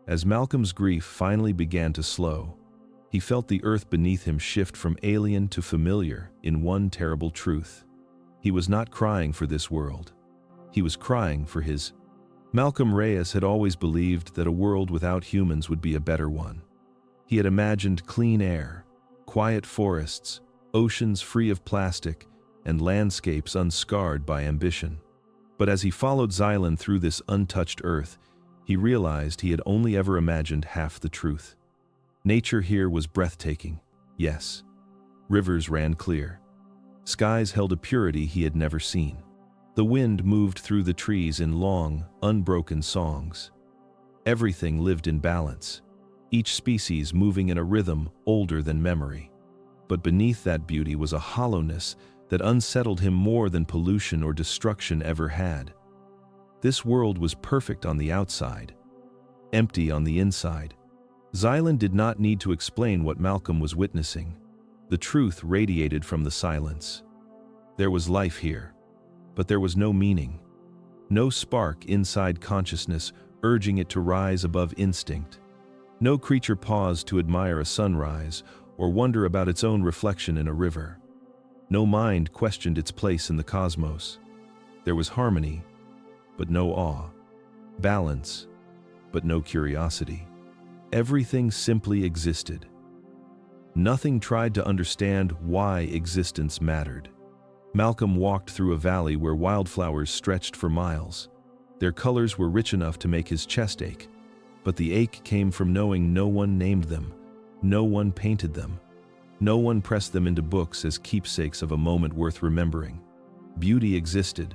As Malcolm's grief finally began to slow, he felt the earth beneath him shift from alien to familiar in one terrible truth. He was not crying for this world. He was crying for his. Malcolm Reyes had always believed that a world without humans would be a better one. He had imagined clean air, quiet forests, oceans free of plastic, and landscapes unscarred by ambition. But as he followed Xylen through this untouched earth, he realized he had only ever imagined half the truth. Nature here was breathtaking, yes. Rivers ran clear. Skies held a purity he had never seen. The wind moved through the trees in long, unbroken songs. Everything lived in balance, each species moving in a rhythm older than memory. But beneath that beauty was a hollowness that unsettled him more than pollution or destruction ever had. This world was perfect on the outside, empty on the inside. Xylen did not need to explain what Malcolm was witnessing. The truth radiated from the silence. There was life here, but there was no meaning, no spark inside consciousness urging it to rise above instinct. No creature paused to admire a sunrise or wonder about its own reflection in a river. No mind questioned its place in the cosmos. There was harmony, but no awe. Balance, but no curiosity. Everything simply existed. Nothing tried to understand why existence mattered. Malcolm walked through a valley where wildflowers stretched for miles. Their colors were rich enough to make his chest ache, but the ache came from knowing no one named them, no one painted them, no one pressed them into books as keepsakes of a moment worth remembering. Beauty existed,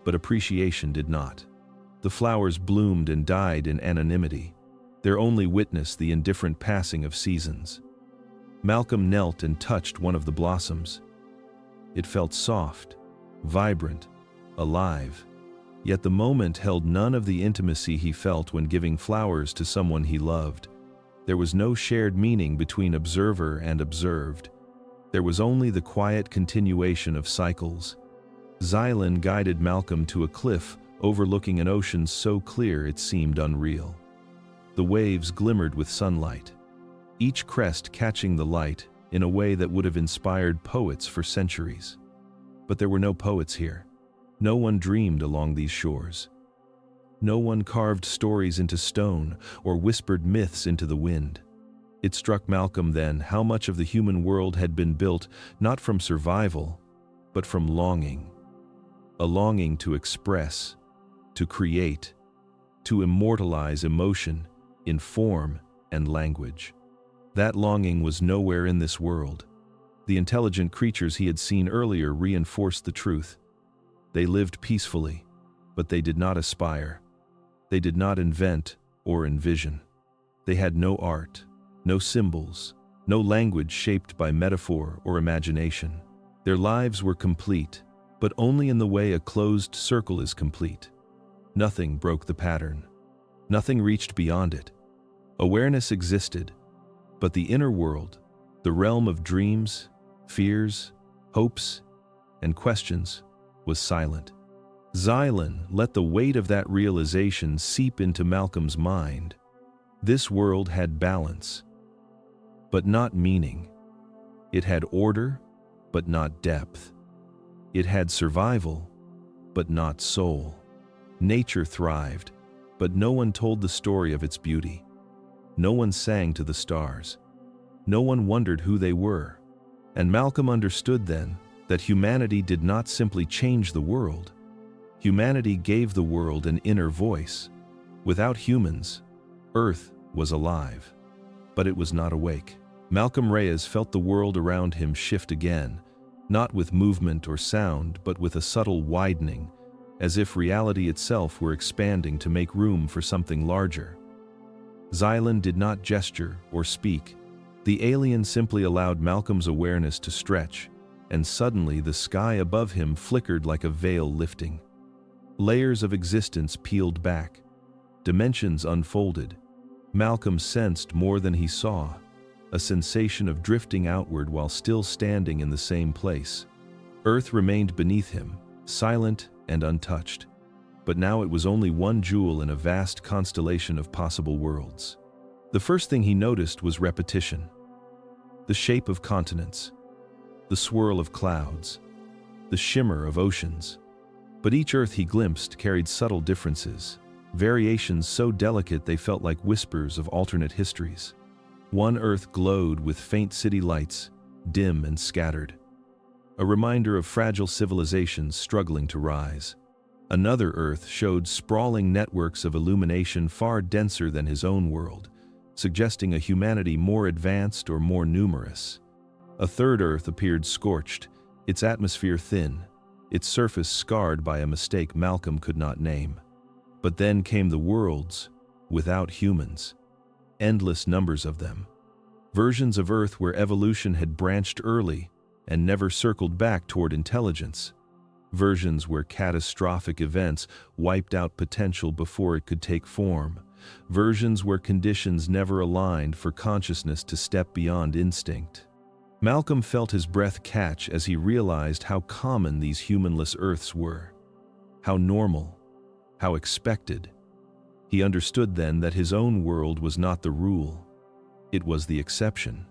but appreciation did not. The flowers bloomed and died in anonymity, their only witness the indifferent passing of seasons. Malcolm knelt and touched one of the blossoms. It felt soft, vibrant, alive, yet the moment held none of the intimacy he felt when giving flowers to someone he loved. There was no shared meaning between observer and observed. There was only the quiet continuation of cycles. Xylen guided Malcolm to a cliff overlooking an ocean so clear it seemed unreal. The waves glimmered with sunlight, each crest catching the light in a way that would have inspired poets for centuries. But there were no poets here. No one dreamed along these shores. No one carved stories into stone or whispered myths into the wind. It struck Malcolm then how much of the human world had been built not from survival, but from longing. A longing to express, to create, to immortalize emotion in form and language. That longing was nowhere in this world. The intelligent creatures he had seen earlier reinforced the truth. They lived peacefully, but they did not aspire. They did not invent or envision. They had no art, no symbols, no language shaped by metaphor or imagination. Their lives were complete, but only in the way a closed circle is complete. Nothing broke the pattern. Nothing reached beyond it. Awareness existed, but the inner world, the realm of dreams, fears, hopes, and questions, was silent. Xylen let the weight of that realization seep into Malcolm's mind. This world had balance, but not meaning. It had order, but not depth. It had survival, but not soul. Nature thrived, but no one told the story of its beauty. No one sang to the stars. No one wondered who they were. And Malcolm understood then that humanity did not simply change the world. Humanity gave the world an inner voice. Without humans, Earth was alive, but it was not awake. Malcolm Reyes felt the world around him shift again, not with movement or sound, but with a subtle widening, as if reality itself were expanding to make room for something larger. Xylen did not gesture or speak. The alien simply allowed Malcolm's awareness to stretch, and suddenly the sky above him flickered like a veil lifting. Layers of existence peeled back. Dimensions unfolded. Malcolm sensed more than he saw, a sensation of drifting outward while still standing in the same place. Earth remained beneath him, silent and untouched. But now it was only one jewel in a vast constellation of possible worlds. The first thing he noticed was repetition. The shape of continents, the swirl of clouds, the shimmer of oceans. But each Earth he glimpsed carried subtle differences, variations so delicate they felt like whispers of alternate histories. One Earth glowed with faint city lights, dim and scattered, a reminder of fragile civilizations struggling to rise. Another Earth showed sprawling networks of illumination far denser than his own world, suggesting a humanity more advanced or more numerous. A third Earth appeared scorched, its atmosphere thin, its surface scarred by a mistake Malcolm could not name. But then came the worlds, without humans. Endless numbers of them. Versions of Earth where evolution had branched early and never circled back toward intelligence. Versions where catastrophic events wiped out potential before it could take form. Versions where conditions never aligned for consciousness to step beyond instinct. Malcolm felt his breath catch as he realized how common these humanless Earths were. How normal, how expected. He understood then that his own world was not the rule. It was the exception.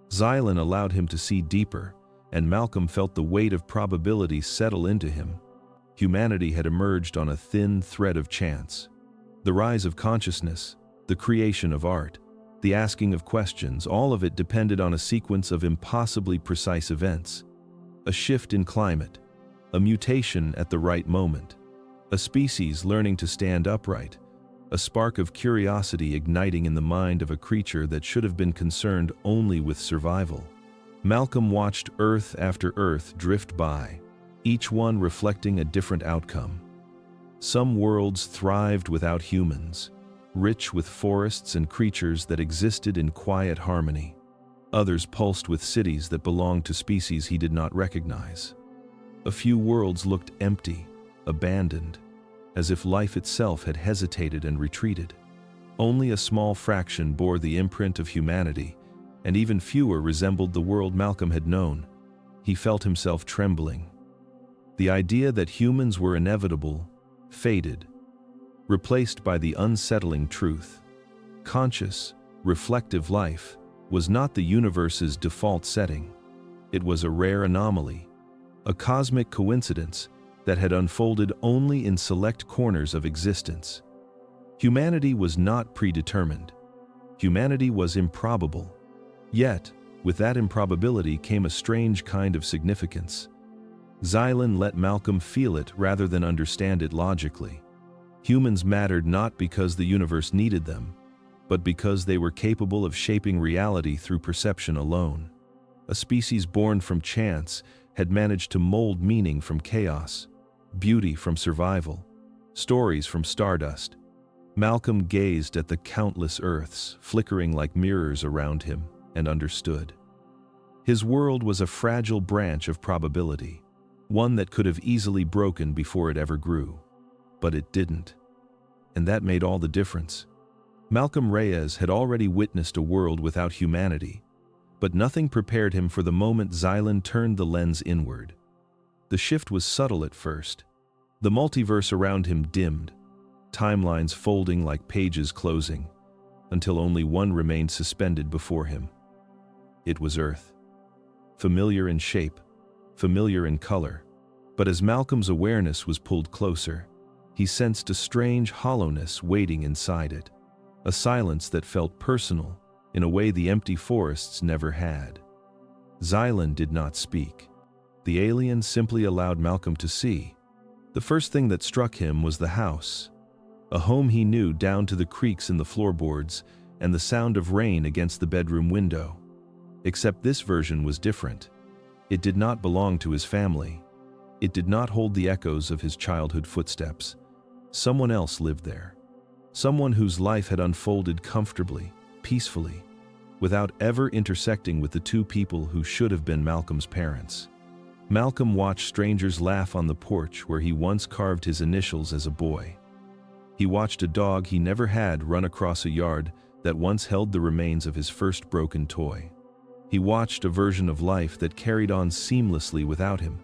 Xylen allowed him to see deeper, and Malcolm felt the weight of probability settle into him. Humanity had emerged on a thin thread of chance. The rise of consciousness, the creation of art, the asking of questions, all of it depended on a sequence of impossibly precise events. A shift in climate, a mutation at the right moment, a species learning to stand upright, a spark of curiosity igniting in the mind of a creature that should have been concerned only with survival. Malcolm watched Earth after Earth drift by, each one reflecting a different outcome. Some worlds thrived without humans, rich with forests and creatures that existed in quiet harmony. Others pulsed with cities that belonged to species he did not recognize. A few worlds looked empty, abandoned, as if life itself had hesitated and retreated. Only a small fraction bore the imprint of humanity, and even fewer resembled the world Malcolm had known. He felt himself trembling. The idea that humans were inevitable faded, replaced by the unsettling truth. Conscious, reflective life was not the universe's default setting. It was a rare anomaly, a cosmic coincidence that had unfolded only in select corners of existence. Humanity was not predetermined. Humanity was improbable. Yet, with that improbability came a strange kind of significance. Xylen let Malcolm feel it rather than understand it logically. Humans mattered not because the universe needed them, but because they were capable of shaping reality through perception alone. A species born from chance had managed to mold meaning from chaos, beauty from survival, stories from stardust. Malcolm gazed at the countless Earths flickering like mirrors around him and understood. His world was a fragile branch of probability, one that could have easily broken before it ever grew. But it didn't. And that made all the difference. Malcolm Reyes had already witnessed a world without humanity, but nothing prepared him for the moment Xylen turned the lens inward. The shift was subtle at first. The multiverse around him dimmed, timelines folding like pages closing, until only one remained suspended before him. It was Earth. Familiar in shape, familiar in color, but as Malcolm's awareness was pulled closer, he sensed a strange hollowness waiting inside it, a silence that felt personal in a way the empty forests never had. Xylen did not speak. The alien simply allowed Malcolm to see. The first thing that struck him was the house, a home he knew down to the creaks in the floorboards and the sound of rain against the bedroom window. Except this version was different. It did not belong to his family. It did not hold the echoes of his childhood footsteps. Someone else lived there. Someone whose life had unfolded comfortably, peacefully, without ever intersecting with the two people who should have been Malcolm's parents. Malcolm watched strangers laugh on the porch where he once carved his initials as a boy. He watched a dog he never had run across a yard that once held the remains of his first broken toy. He watched a version of life that carried on seamlessly without him,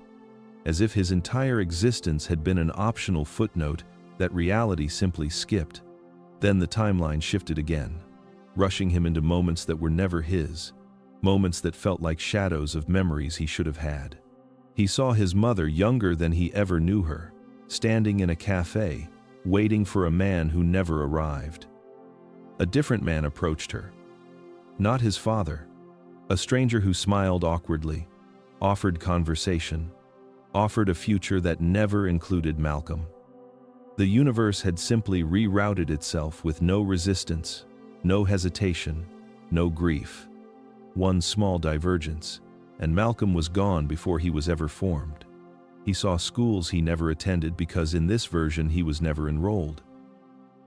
as if his entire existence had been an optional footnote that reality simply skipped. Then the timeline shifted again, rushing him into moments that were never his, moments that felt like shadows of memories he should have had. He saw his mother, younger than he ever knew her, standing in a cafe, waiting for a man who never arrived. A different man approached her. Not his father. A stranger who smiled awkwardly, offered conversation, offered a future that never included Malcolm. The universe had simply rerouted itself with no resistance, no hesitation, no grief. One small divergence, and Malcolm was gone before he was ever formed. He saw schools he never attended because in this version he was never enrolled.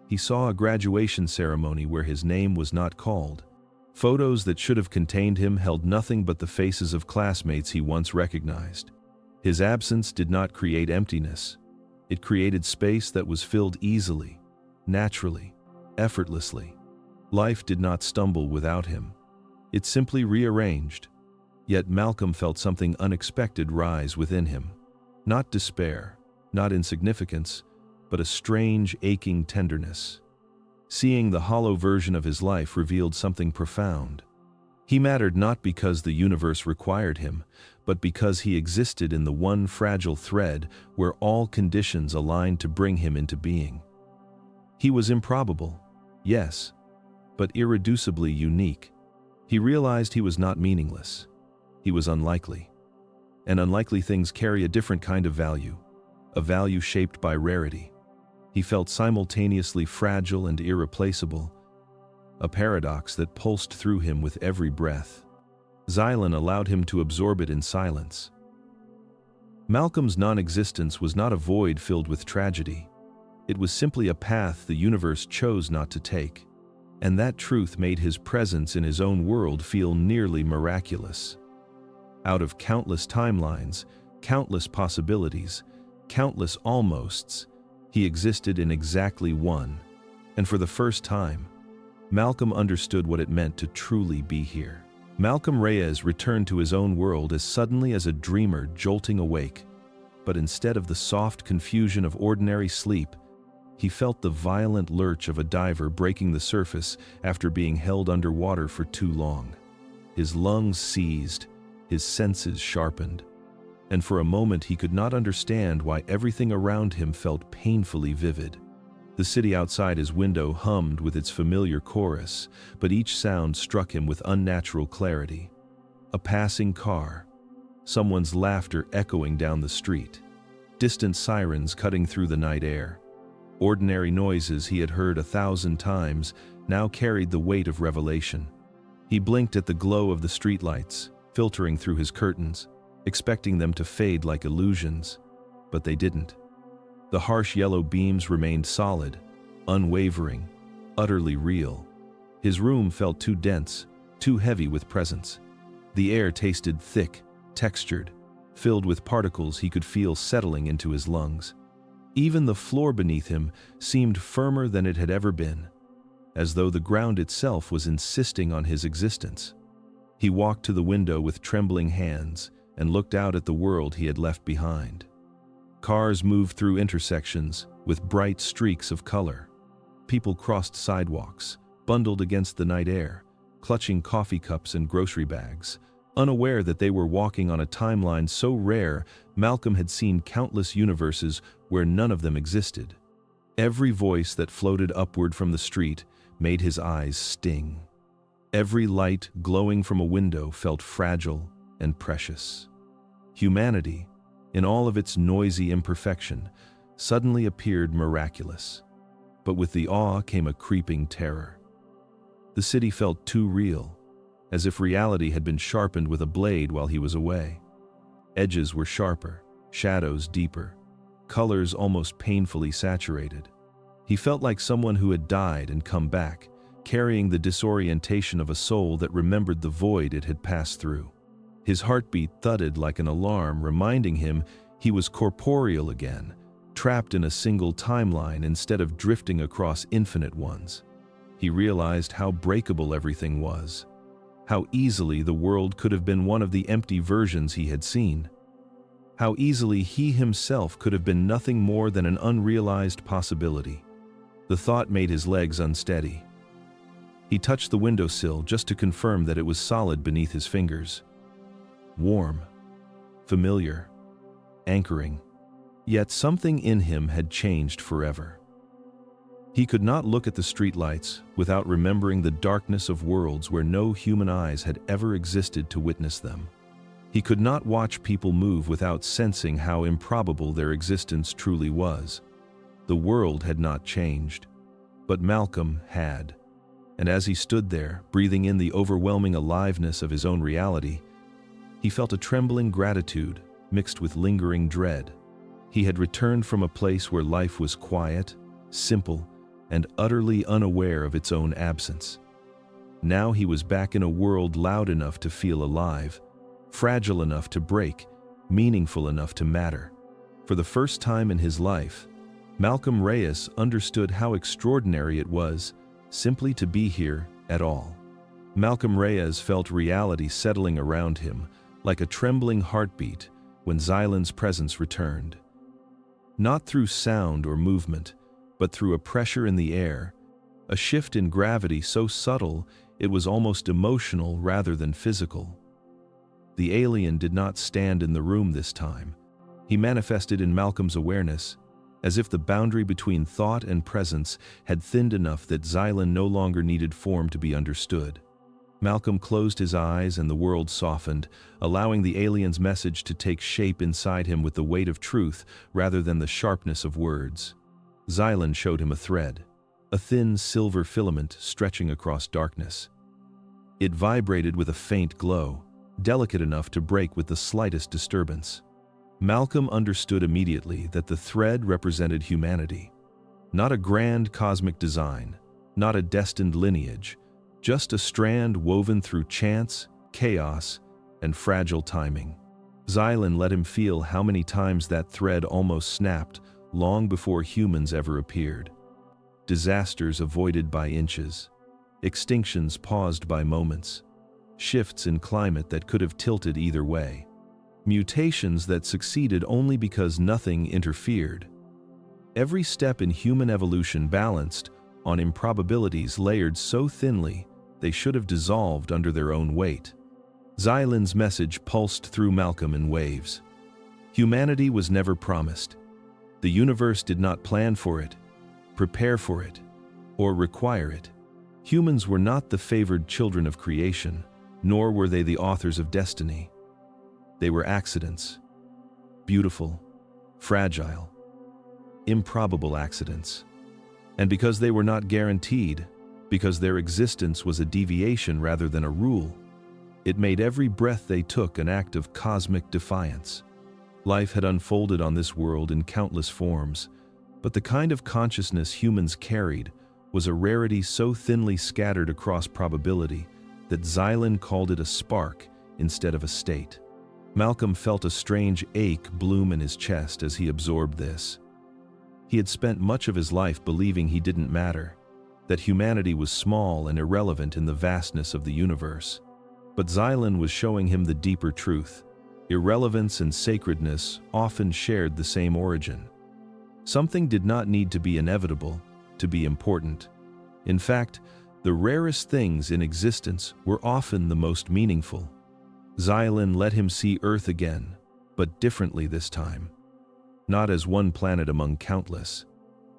He saw a graduation ceremony where his name was not called. Photos that should have contained him held nothing but the faces of classmates he once recognized. His absence did not create emptiness. It created space that was filled easily, naturally, effortlessly. Life did not stumble without him. It simply rearranged. Yet Malcolm felt something unexpected rise within him. Not despair, not insignificance, but a strange, aching tenderness. Seeing the hollow version of his life revealed something profound. He mattered not because the universe required him, but because he existed in the one fragile thread where all conditions aligned to bring him into being. He was improbable, yes, but irreducibly unique. He realized he was not meaningless. He was unlikely. And unlikely things carry a different kind of value, a value shaped by rarity. He felt simultaneously fragile and irreplaceable, a paradox that pulsed through him with every breath. Xylen allowed him to absorb it in silence. Malcolm's non-existence was not a void filled with tragedy. It was simply a path the universe chose not to take, and that truth made his presence in his own world feel nearly miraculous. Out of countless timelines, countless possibilities, countless almosts, he existed in exactly one, and for the first time, Malcolm understood what it meant to truly be here. Malcolm Reyes returned to his own world as suddenly as a dreamer jolting awake, but instead of the soft confusion of ordinary sleep, he felt the violent lurch of a diver breaking the surface after being held underwater for too long. His lungs seized, his senses sharpened, and for a moment he could not understand why everything around him felt painfully vivid. The city outside his window hummed with its familiar chorus, but each sound struck him with unnatural clarity. A passing car, someone's laughter echoing down the street, distant sirens cutting through the night air. Ordinary noises he had heard 1,000 times now carried the weight of revelation. He blinked at the glow of the streetlights, filtering through his curtains, expecting them to fade like illusions, but they didn't. The harsh yellow beams remained solid, unwavering, utterly real. His room felt too dense, too heavy with presence. The air tasted thick, textured, filled with particles he could feel settling into his lungs. Even the floor beneath him seemed firmer than it had ever been, as though the ground itself was insisting on his existence. He walked to the window with trembling hands and looked out at the world he had left behind. Cars moved through intersections with bright streaks of color. People crossed sidewalks, bundled against the night air, clutching coffee cups and grocery bags, unaware that they were walking on a timeline so rare Malcolm had seen countless universes where none of them existed. Every voice that floated upward from the street made his eyes sting. Every light glowing from a window felt fragile and precious. Humanity, in all of its noisy imperfection, suddenly appeared miraculous. But with the awe came a creeping terror. The city felt too real, as if reality had been sharpened with a blade while he was away. Edges were sharper, shadows deeper, colors almost painfully saturated. He felt like someone who had died and come back, carrying the disorientation of a soul that remembered the void it had passed through. His heartbeat thudded like an alarm, reminding him he was corporeal again, trapped in a single timeline instead of drifting across infinite ones. He realized how breakable everything was, how easily the world could have been one of the empty versions he had seen, how easily he himself could have been nothing more than an unrealized possibility. The thought made his legs unsteady. He touched the windowsill just to confirm that it was solid beneath his fingers. Warm, familiar, anchoring. Yet something in him had changed forever. He could not look at the streetlights without remembering the darkness of worlds where no human eyes had ever existed to witness them. He could not watch people move without sensing how improbable their existence truly was. The world had not changed, but Malcolm had. And as he stood there, breathing in the overwhelming aliveness of his own reality, he felt a trembling gratitude mixed with lingering dread. He had returned from a place where life was quiet, simple, and utterly unaware of its own absence. Now he was back in a world loud enough to feel alive, fragile enough to break, meaningful enough to matter. For the first time in his life, Malcolm Reyes understood how extraordinary it was simply to be here at all. Malcolm Reyes felt reality settling around him, like a trembling heartbeat when Xylen's presence returned. Not through sound or movement, but through a pressure in the air, a shift in gravity so subtle It was almost emotional rather than physical. The alien did not stand in the room this time. He manifested in Malcolm's awareness, as if the boundary between thought and presence had thinned enough that Xylen no longer needed form to be understood. Malcolm closed his eyes and the world softened, allowing the alien's message to take shape inside him with the weight of truth rather than the sharpness of words. Xylen showed him a thread, a thin silver filament stretching across darkness. It vibrated with a faint glow, delicate enough to break with the slightest disturbance. Malcolm understood immediately that the thread represented humanity. Not a grand cosmic design, not a destined lineage, just a strand woven through chance, chaos, and fragile timing. Xylen let him feel how many times that thread almost snapped long before humans ever appeared. Disasters avoided by inches, extinctions paused by moments, shifts in climate that could have tilted either way. Mutations that succeeded only because nothing interfered. Every step in human evolution balanced on improbabilities layered so thinly they should have dissolved under their own weight. Xylen's message pulsed through Malcolm in waves. Humanity was never promised. The universe did not plan for it, prepare for it, or require it. Humans were not the favored children of creation, nor were they the authors of destiny. They were accidents. Beautiful, fragile, improbable accidents. And because they were not guaranteed, because their existence was a deviation rather than a rule, it made every breath they took an act of cosmic defiance. Life had unfolded on this world in countless forms, but the kind of consciousness humans carried was a rarity so thinly scattered across probability that Xylen called it a spark instead of a state. Malcolm felt a strange ache bloom in his chest as he absorbed this. He had spent much of his life believing he didn't matter, that humanity was small and irrelevant in the vastness of the universe. But Xylen was showing him the deeper truth. Irrelevance and sacredness often shared the same origin. Something did not need to be inevitable to be important. In fact, the rarest things in existence were often the most meaningful. Xylen let him see Earth again, but differently this time. Not as one planet among countless,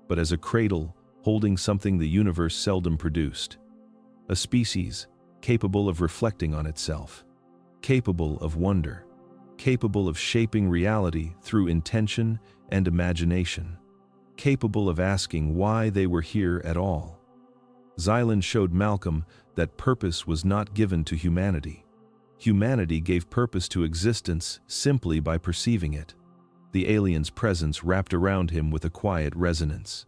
but as a cradle holding something the universe seldom produced. A species capable of reflecting on itself, capable of wonder, capable of shaping reality through intention and imagination, capable of asking why they were here at all. Xylen showed Malcolm that purpose was not given to humanity. Humanity gave purpose to existence simply by perceiving it. The alien's presence wrapped around him with a quiet resonance.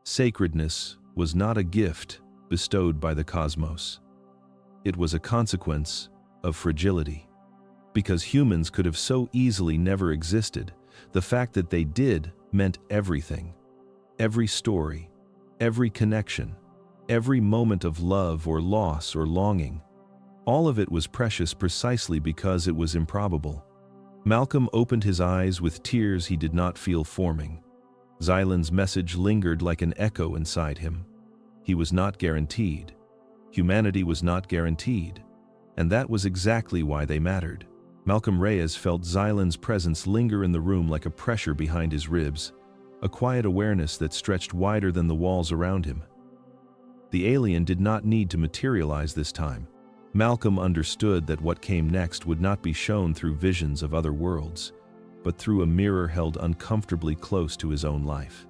Sacredness was not a gift bestowed by the cosmos. It was a consequence of fragility. Because humans could have so easily never existed, the fact that they did meant everything. Every story, every connection, every moment of love or loss or longing. All of it was precious precisely because it was improbable. Malcolm opened his eyes with tears he did not feel forming. Xylen's message lingered like an echo inside him. He was not guaranteed. Humanity was not guaranteed. And that was exactly why they mattered. Malcolm Reyes felt Xylen's presence linger in the room like a pressure behind his ribs, a quiet awareness that stretched wider than the walls around him. The alien did not need to materialize this time. Malcolm understood that what came next would not be shown through visions of other worlds, but through a mirror held uncomfortably close to his own life.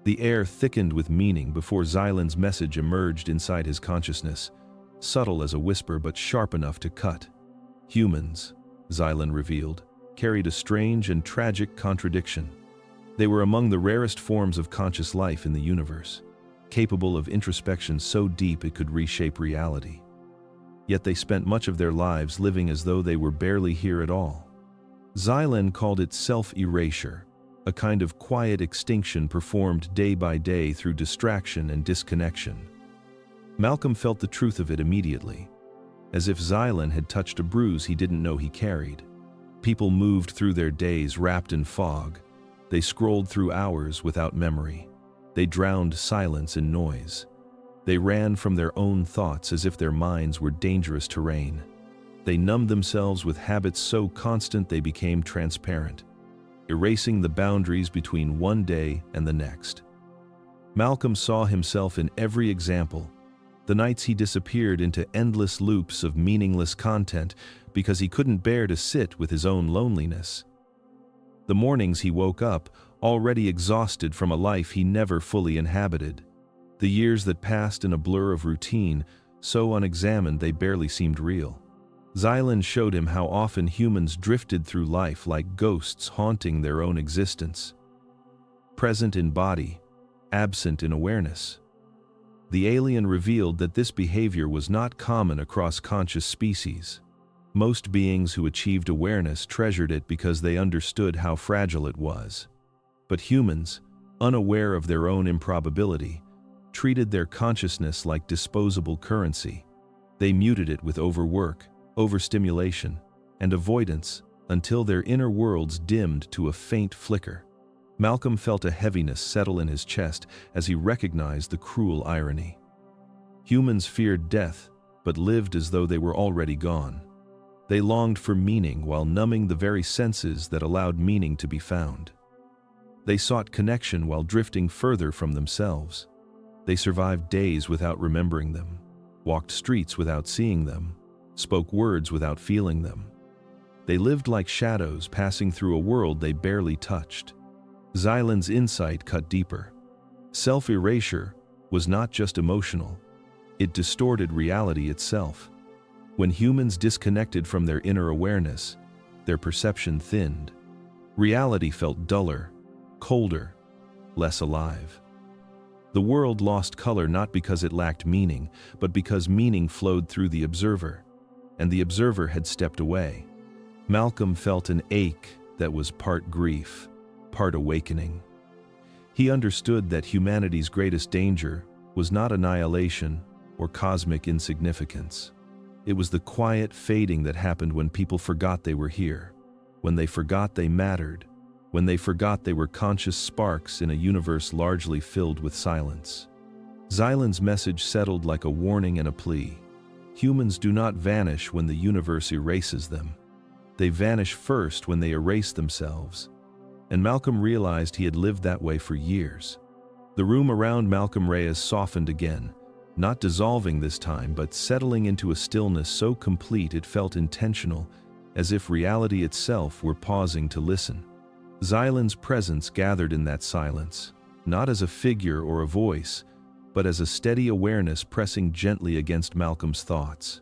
The air thickened with meaning before Xylen's message emerged inside his consciousness, subtle as a whisper but sharp enough to cut. Humans, Xylen revealed, carried a strange and tragic contradiction. They were among the rarest forms of conscious life in the universe, capable of introspection so deep it could reshape reality. Yet they spent much of their lives living as though they were barely here at all. Xylen called it self-erasure, a kind of quiet extinction performed day by day through distraction and disconnection. Malcolm felt the truth of it immediately, as if Xylen had touched a bruise he didn't know he carried. People moved through their days wrapped in fog. They scrolled through hours without memory. They drowned silence in noise. They ran from their own thoughts as if their minds were dangerous terrain. They numbed themselves with habits so constant they became transparent, erasing the boundaries between one day and the next. Malcolm saw himself in every example. The nights he disappeared into endless loops of meaningless content because he couldn't bear to sit with his own loneliness. The mornings he woke up, already exhausted from a life he never fully inhabited. The years that passed in a blur of routine, so unexamined they barely seemed real. Xylen showed him how often humans drifted through life like ghosts haunting their own existence. Present in body, absent in awareness. The alien revealed that this behavior was not common across conscious species. Most beings who achieved awareness treasured it because they understood how fragile it was. But humans, unaware of their own improbability, treated their consciousness like disposable currency. They muted it with overwork, overstimulation, and avoidance until their inner worlds dimmed to a faint flicker. Malcolm felt a heaviness settle in his chest as he recognized the cruel irony. Humans feared death, but lived as though they were already gone. They longed for meaning while numbing the very senses that allowed meaning to be found. They sought connection while drifting further from themselves. They survived days without remembering them, walked streets without seeing them, spoke words without feeling them. They lived like shadows passing through a world they barely touched. Xylen's insight cut deeper. Self-erasure was not just emotional. It distorted reality itself. When humans disconnected from their inner awareness, their perception thinned. Reality felt duller, colder, less alive. The world lost color not because it lacked meaning, but because meaning flowed through the observer, and the observer had stepped away. Malcolm felt an ache that was part grief, part awakening. He understood that humanity's greatest danger was not annihilation or cosmic insignificance. It was the quiet fading that happened when people forgot they were here, when they forgot they mattered, when they forgot they were conscious sparks in a universe largely filled with silence. Xylen's message settled like a warning and a plea. Humans do not vanish when the universe erases them. They vanish first when they erase themselves. And Malcolm realized he had lived that way for years. The room around Malcolm Reyes softened again, not dissolving this time, but settling into a stillness so complete it felt intentional, as if reality itself were pausing to listen. Xylen's presence gathered in that silence, not as a figure or a voice, but as a steady awareness pressing gently against Malcolm's thoughts.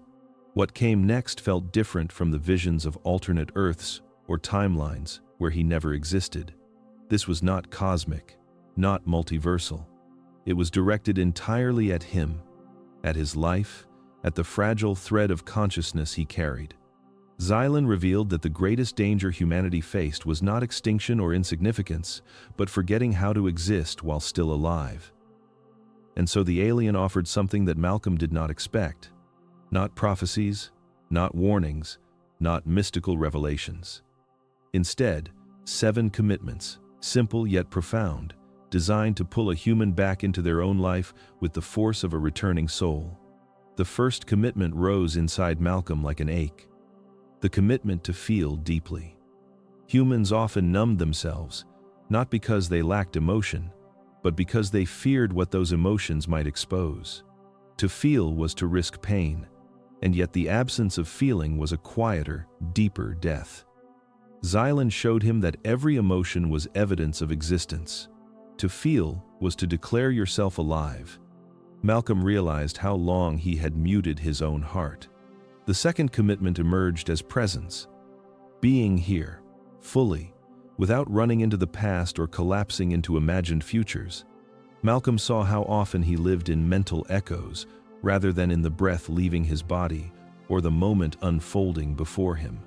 What came next felt different from the visions of alternate Earths or timelines where he never existed. This was not cosmic, not multiversal. It was directed entirely at him, at his life, at the fragile thread of consciousness he carried. Xylen revealed that the greatest danger humanity faced was not extinction or insignificance, but forgetting how to exist while still alive. And so the alien offered something that Malcolm did not expect. Not prophecies, not warnings, not mystical revelations. Instead, 7 commitments, simple yet profound, designed to pull a human back into their own life with the force of a returning soul. The first commitment rose inside Malcolm like an ache. The commitment to feel deeply. Humans often numbed themselves, not because they lacked emotion, but because they feared what those emotions might expose. To feel was to risk pain, and yet the absence of feeling was a quieter, deeper death. Xylen showed him that every emotion was evidence of existence. To feel was to declare yourself alive. Malcolm realized how long he had muted his own heart. The second commitment emerged as presence. Being here, fully, without running into the past or collapsing into imagined futures. Malcolm saw how often he lived in mental echoes, rather than in the breath leaving his body or the moment unfolding before him.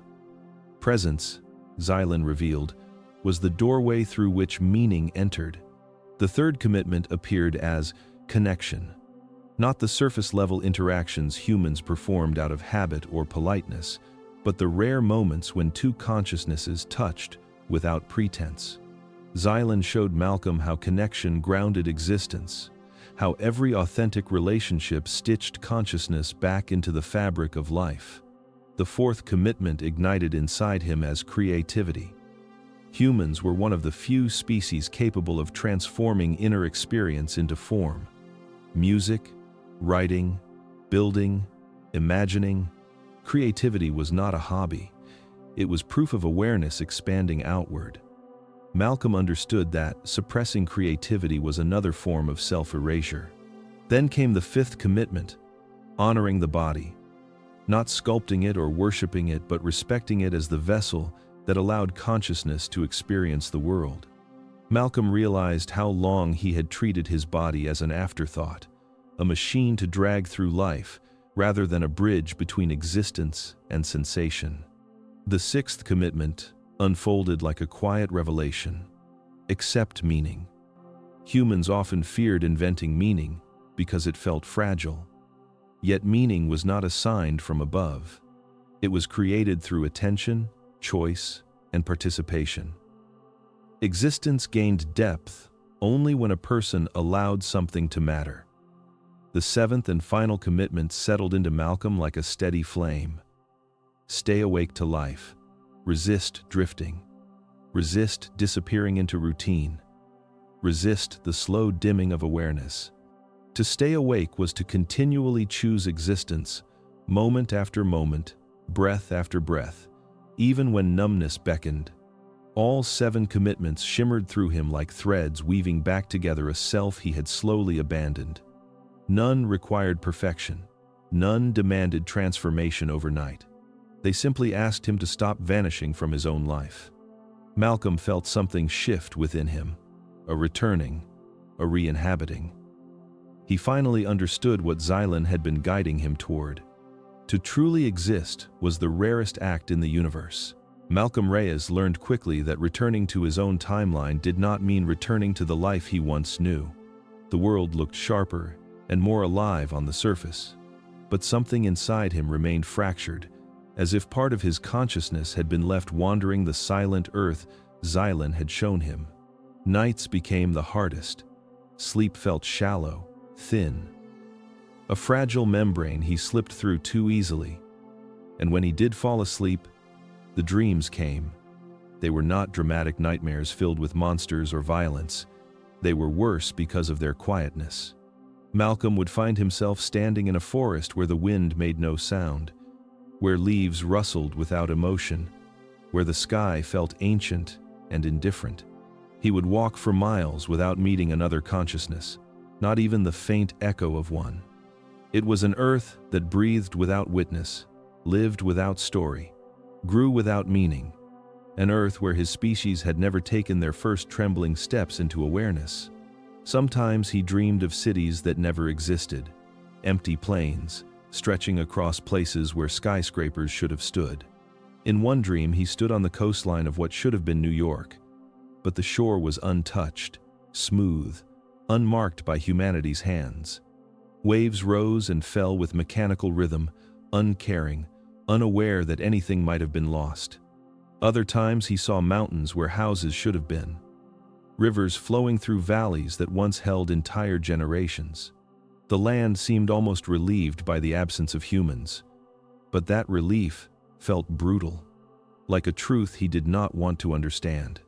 Presence, Xylen revealed, was the doorway through which meaning entered. The third commitment appeared as connection. Not the surface-level interactions humans performed out of habit or politeness, but the rare moments when two consciousnesses touched without pretense. Xylen showed Malcolm how connection grounded existence, how every authentic relationship stitched consciousness back into the fabric of life. The fourth commitment ignited inside him as creativity. Humans were one of the few species capable of transforming inner experience into form. Music, writing, building, imagining. Creativity was not a hobby. It was proof of awareness expanding outward. Malcolm understood that suppressing creativity was another form of self-erasure. Then came the fifth commitment, honoring the body. Not sculpting it or worshiping it, but respecting it as the vessel that allowed consciousness to experience the world. Malcolm realized how long he had treated his body as an afterthought, a machine to drag through life, rather than a bridge between existence and sensation. The sixth commitment unfolded like a quiet revelation. Accept meaning. Humans often feared inventing meaning because it felt fragile. Yet meaning was not assigned from above. It was created through attention, choice, and participation. Existence gained depth only when a person allowed something to matter. The seventh and final commitment settled into Malcolm like a steady flame. Stay awake to life. Resist drifting. Resist disappearing into routine. Resist the slow dimming of awareness. To stay awake was to continually choose existence, moment after moment, breath after breath, even when numbness beckoned. All 7 commitments shimmered through him like threads weaving back together a self he had slowly abandoned. None required perfection. None demanded transformation overnight. They simply asked him to stop vanishing from his own life. Malcolm felt something shift within him, a returning, a re-inhabiting. He finally understood what Xylen had been guiding him toward. To truly exist was the rarest act in the universe. Malcolm Reyes learned quickly that returning to his own timeline did not mean returning to the life he once knew. The world looked sharper and more alive on the surface, but something inside him remained fractured, as if part of his consciousness had been left wandering the silent earth Xylen had shown him. Nights became the hardest. Sleep felt shallow, thin. A fragile membrane he slipped through too easily. And when he did fall asleep, the dreams came. They were not dramatic nightmares filled with monsters or violence. They were worse because of their quietness. Malcolm would find himself standing in a forest where the wind made no sound, where leaves rustled without emotion, where the sky felt ancient and indifferent. He would walk for miles without meeting another consciousness, not even the faint echo of one. It was an earth that breathed without witness, lived without story, grew without meaning, an earth where his species had never taken their first trembling steps into awareness. Sometimes he dreamed of cities that never existed, empty plains, stretching across places where skyscrapers should have stood. In one dream, he stood on the coastline of what should have been New York, but the shore was untouched, smooth, unmarked by humanity's hands. Waves rose and fell with mechanical rhythm, uncaring, unaware that anything might have been lost. Other times he saw mountains where houses should have been, rivers flowing through valleys that once held entire generations. The land seemed almost relieved by the absence of humans, but that relief felt brutal, like a truth he did not want to understand.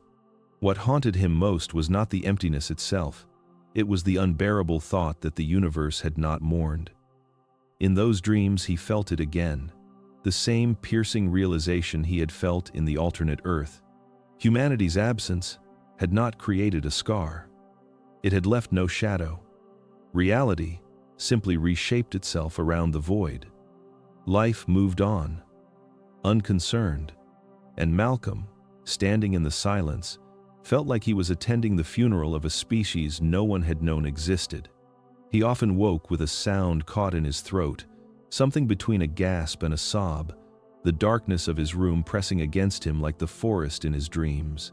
What haunted him most was not the emptiness itself, it was the unbearable thought that the universe had not mourned. In those dreams he felt it again, the same piercing realization he had felt in the alternate Earth. Humanity's absence had not created a scar. It had left no shadow. Reality simply reshaped itself around the void. Life moved on, unconcerned, and Malcolm, standing in the silence, felt like he was attending the funeral of a species no one had known existed. He often woke with a sound caught in his throat, something between a gasp and a sob, the darkness of his room pressing against him like the forest in his dreams.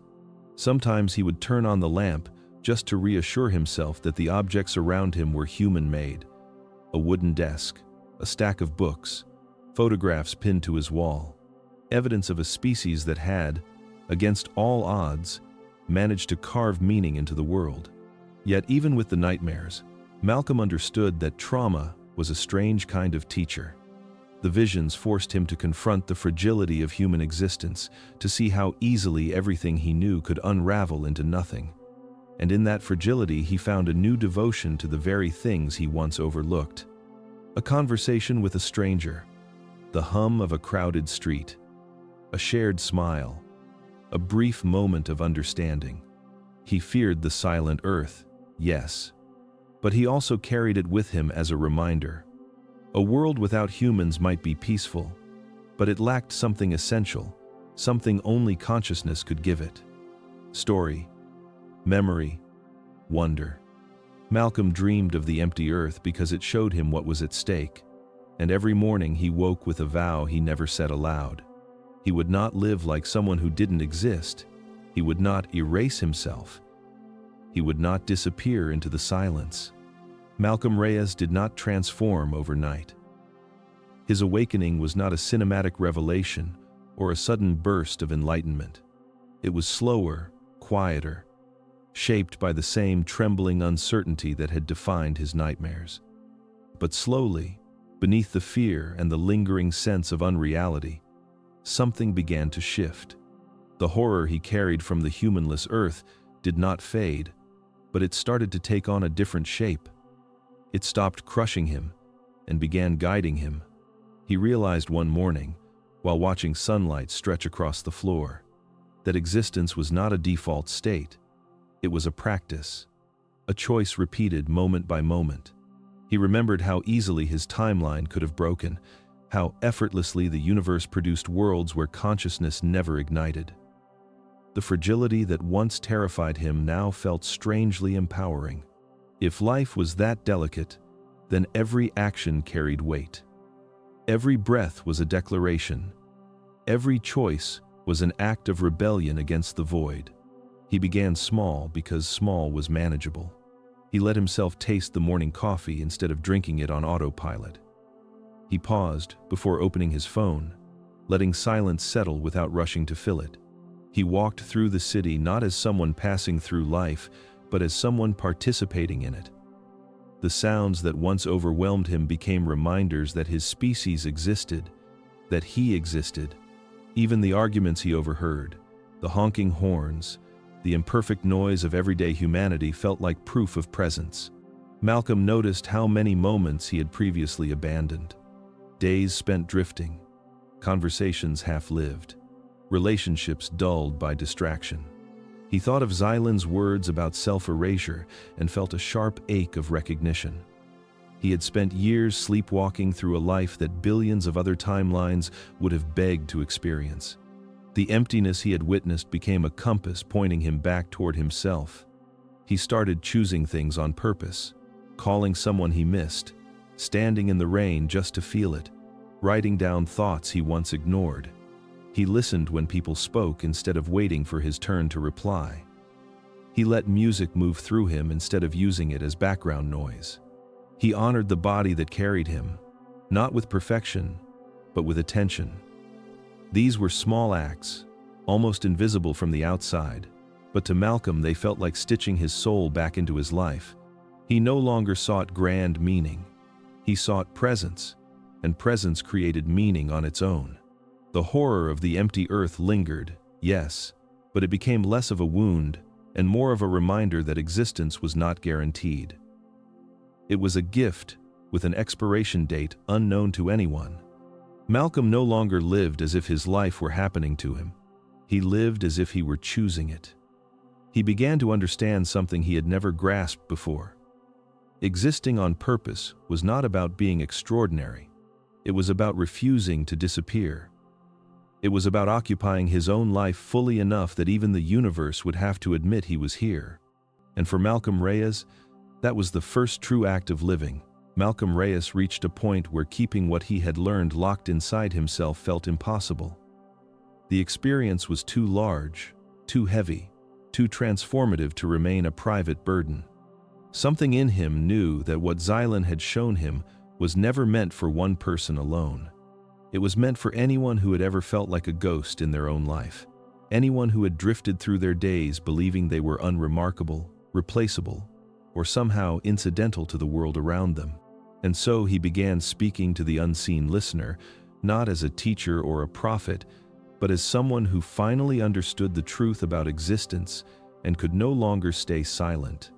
Sometimes he would turn on the lamp just to reassure himself that the objects around him were human-made. A wooden desk, a stack of books, photographs pinned to his wall, evidence of a species that had, against all odds, managed to carve meaning into the world. Yet even with the nightmares, Malcolm understood that trauma was a strange kind of teacher. The visions forced him to confront the fragility of human existence, to see how easily everything he knew could unravel into nothing. And in that fragility he found a new devotion to the very things he once overlooked. A conversation with a stranger, the hum of a crowded street, a shared smile, a brief moment of understanding. He feared the silent earth, yes, but he also carried it with him as a reminder. A world without humans might be peaceful, but it lacked something essential, something only consciousness could give it. Story, memory, wonder. Malcolm dreamed of the empty earth because it showed him what was at stake, and every morning he woke with a vow he never said aloud. He would not live like someone who didn't exist. He would not erase himself. He would not disappear into the silence. Malcolm Reyes did not transform overnight. His awakening was not a cinematic revelation or a sudden burst of enlightenment. It was slower, quieter, shaped by the same trembling uncertainty that had defined his nightmares. But slowly, beneath the fear and the lingering sense of unreality, something began to shift. The horror he carried from the humanless earth did not fade, but it started to take on a different shape. It stopped crushing him and began guiding him. He realized one morning, while watching sunlight stretch across the floor, that existence was not a default state. It was a practice, a choice repeated moment by moment. He remembered how easily his timeline could have broken, how effortlessly the universe produced worlds where consciousness never ignited. The fragility that once terrified him now felt strangely empowering. If life was that delicate, then every action carried weight. Every breath was a declaration. Every choice was an act of rebellion against the void. He began small because small was manageable. He let himself taste the morning coffee instead of drinking it on autopilot. He paused before opening his phone, letting silence settle without rushing to fill it. He walked through the city not as someone passing through life, but as someone participating in it. The sounds that once overwhelmed him became reminders that his species existed, that he existed. Even the arguments he overheard, the honking horns, the imperfect noise of everyday humanity felt like proof of presence. Malcolm noticed how many moments he had previously abandoned. Days spent drifting, conversations half-lived, relationships dulled by distraction. He thought of Xylen's words about self-erasure and felt a sharp ache of recognition. He had spent years sleepwalking through a life that billions of other timelines would have begged to experience. The emptiness he had witnessed became a compass pointing him back toward himself. He started choosing things on purpose, calling someone he missed, standing in the rain just to feel it, writing down thoughts he once ignored. He listened when people spoke instead of waiting for his turn to reply. He let music move through him instead of using it as background noise. He honored the body that carried him, not with perfection, but with attention. These were small acts, almost invisible from the outside, but to Malcolm they felt like stitching his soul back into his life. He no longer sought grand meaning. He sought presence, and presence created meaning on its own. The horror of the empty earth lingered, yes, but it became less of a wound and more of a reminder that existence was not guaranteed. It was a gift with an expiration date unknown to anyone. Malcolm no longer lived as if his life were happening to him. He lived as if he were choosing it. He began to understand something he had never grasped before. Existing on purpose was not about being extraordinary. It was about refusing to disappear. It was about occupying his own life fully enough that even the universe would have to admit he was here. And for Malcolm Reyes, that was the first true act of living. Malcolm Reyes reached a point where keeping what he had learned locked inside himself felt impossible. The experience was too large, too heavy, too transformative to remain a private burden. Something in him knew that what Xylen had shown him was never meant for one person alone. It was meant for anyone who had ever felt like a ghost in their own life, anyone who had drifted through their days believing they were unremarkable, replaceable, or somehow incidental to the world around them. And so he began speaking to the unseen listener, not as a teacher or a prophet, but as someone who finally understood the truth about existence and could no longer stay silent.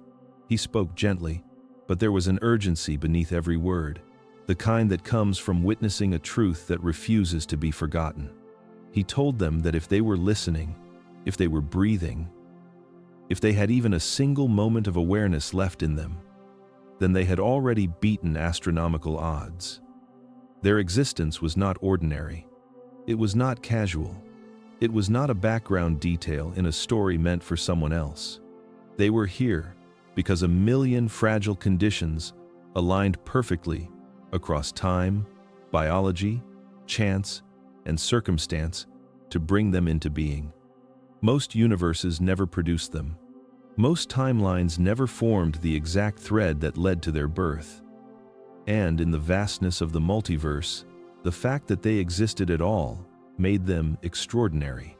He spoke gently, but there was an urgency beneath every word, the kind that comes from witnessing a truth that refuses to be forgotten. He told them that if they were listening, if they were breathing, if they had even a single moment of awareness left in them, then they had already beaten astronomical odds. Their existence was not ordinary. It was not casual. It was not a background detail in a story meant for someone else. They were here because a million fragile conditions aligned perfectly across time, biology, chance, and circumstance to bring them into being. Most universes never produced them. Most timelines never formed the exact thread that led to their birth. And in the vastness of the multiverse, the fact that they existed at all made them extraordinary.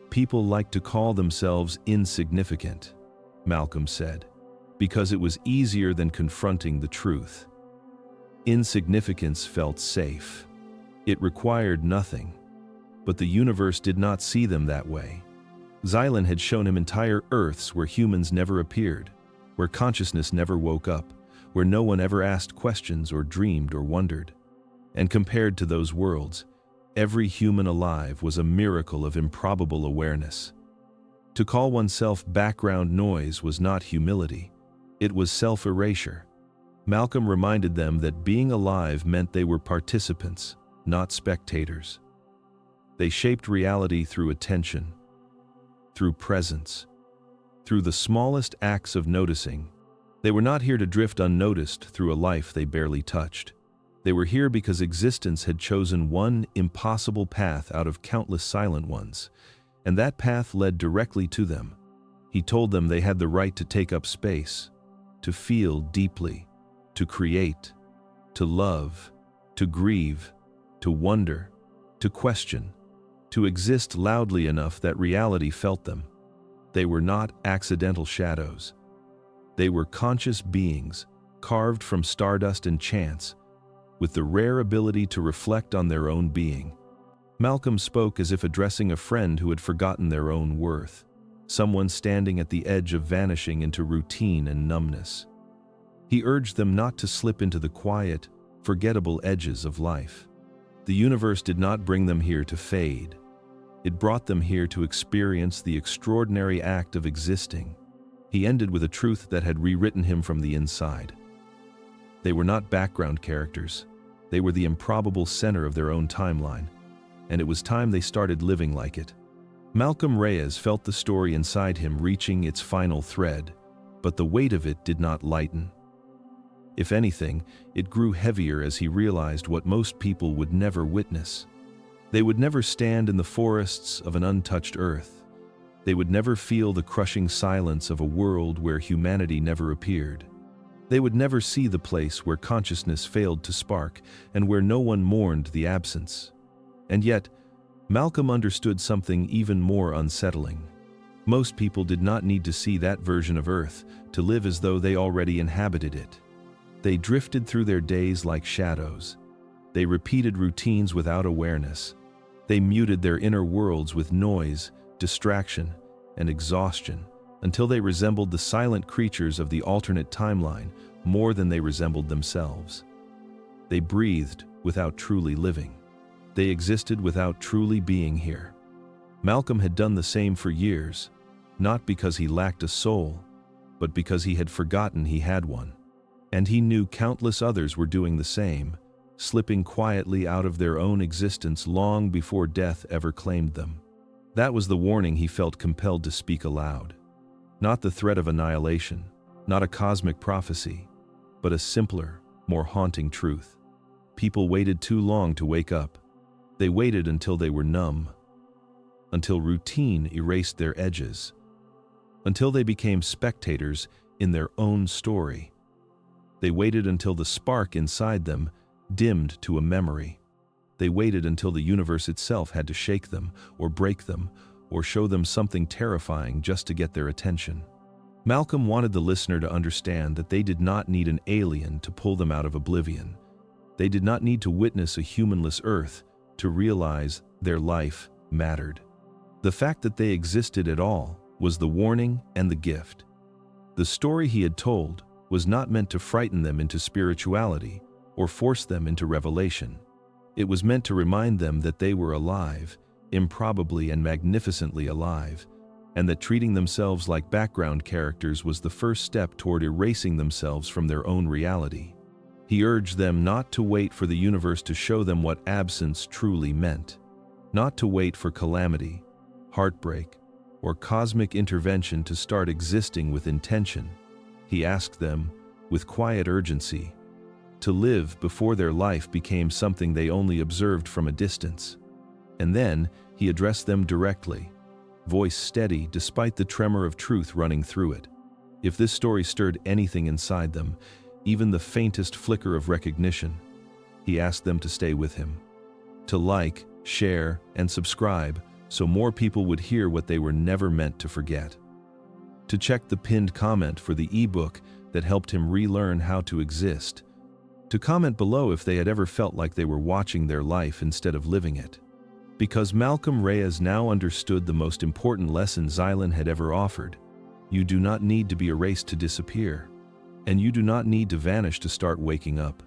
People like to call themselves insignificant, Malcolm said, because it was easier than confronting the truth. Insignificance felt safe. It required nothing. But the universe did not see them that way. Xylen had shown him entire Earths where humans never appeared, where consciousness never woke up, where no one ever asked questions or dreamed or wondered. And compared to those worlds, every human alive was a miracle of improbable awareness. To call oneself background noise was not humility. It was self-erasure. Malcolm reminded them that being alive meant they were participants, not spectators. They shaped reality through attention, through presence, through the smallest acts of noticing. They were not here to drift unnoticed through a life they barely touched. They were here because existence had chosen one impossible path out of countless silent ones, and that path led directly to them. He told them they had the right to take up space, to feel deeply, to create, to love, to grieve, to wonder, to question, to exist loudly enough that reality felt them. They were not accidental shadows. They were conscious beings, carved from stardust and chance, with the rare ability to reflect on their own being. Malcolm spoke as if addressing a friend who had forgotten their own worth, someone standing at the edge of vanishing into routine and numbness. He urged them not to slip into the quiet, forgettable edges of life. The universe did not bring them here to fade. It brought them here to experience the extraordinary act of existing. He ended with a truth that had rewritten him from the inside. They were not background characters. They were the improbable center of their own timeline, and it was time they started living like it. Malcolm Reyes felt the story inside him reaching its final thread, but the weight of it did not lighten. If anything, it grew heavier as he realized what most people would never witness. They would never stand in the forests of an untouched earth. They would never feel the crushing silence of a world where humanity never appeared. They would never see the place where consciousness failed to spark and where no one mourned the absence. And yet, Malcolm understood something even more unsettling. Most people did not need to see that version of Earth to live as though they already inhabited it. They drifted through their days like shadows. They repeated routines without awareness. They muted their inner worlds with noise, distraction, and exhaustion, until they resembled the silent creatures of the alternate timeline more than they resembled themselves. They breathed without truly living. They existed without truly being here. Malcolm had done the same for years, not because he lacked a soul, but because he had forgotten he had one. And he knew countless others were doing the same, slipping quietly out of their own existence long before death ever claimed them. That was the warning he felt compelled to speak aloud. Not the threat of annihilation, not a cosmic prophecy, but a simpler, more haunting truth. People waited too long to wake up. They waited until they were numb, until routine erased their edges, until they became spectators in their own story. They waited until the spark inside them dimmed to a memory. They waited until the universe itself had to shake them, or break them, or show them something terrifying just to get their attention. Malcolm wanted the listener to understand that they did not need an alien to pull them out of oblivion. They did not need to witness a humanless Earth to realize their life mattered. The fact that they existed at all was the warning and the gift. The story he had told was not meant to frighten them into spirituality or force them into revelation. It was meant to remind them that they were alive, improbably and magnificently alive, and that treating themselves like background characters was the first step toward erasing themselves from their own reality. He urged them not to wait for the universe to show them what absence truly meant, not to wait for calamity, heartbreak, or cosmic intervention to start existing with intention. He asked them, with quiet urgency, to live before their life became something they only observed from a distance. And then he addressed them directly, voice steady despite the tremor of truth running through it. If this story stirred anything inside them, even the faintest flicker of recognition, he asked them to stay with him, to like, share, and subscribe so more people would hear what they were never meant to forget. To check the pinned comment for the ebook that helped him relearn how to exist. To comment below if they had ever felt like they were watching their life instead of living it. Because Malcolm Reyes now understood the most important lesson Xylen had ever offered. You do not need to be erased to disappear. And you do not need to vanish to start waking up.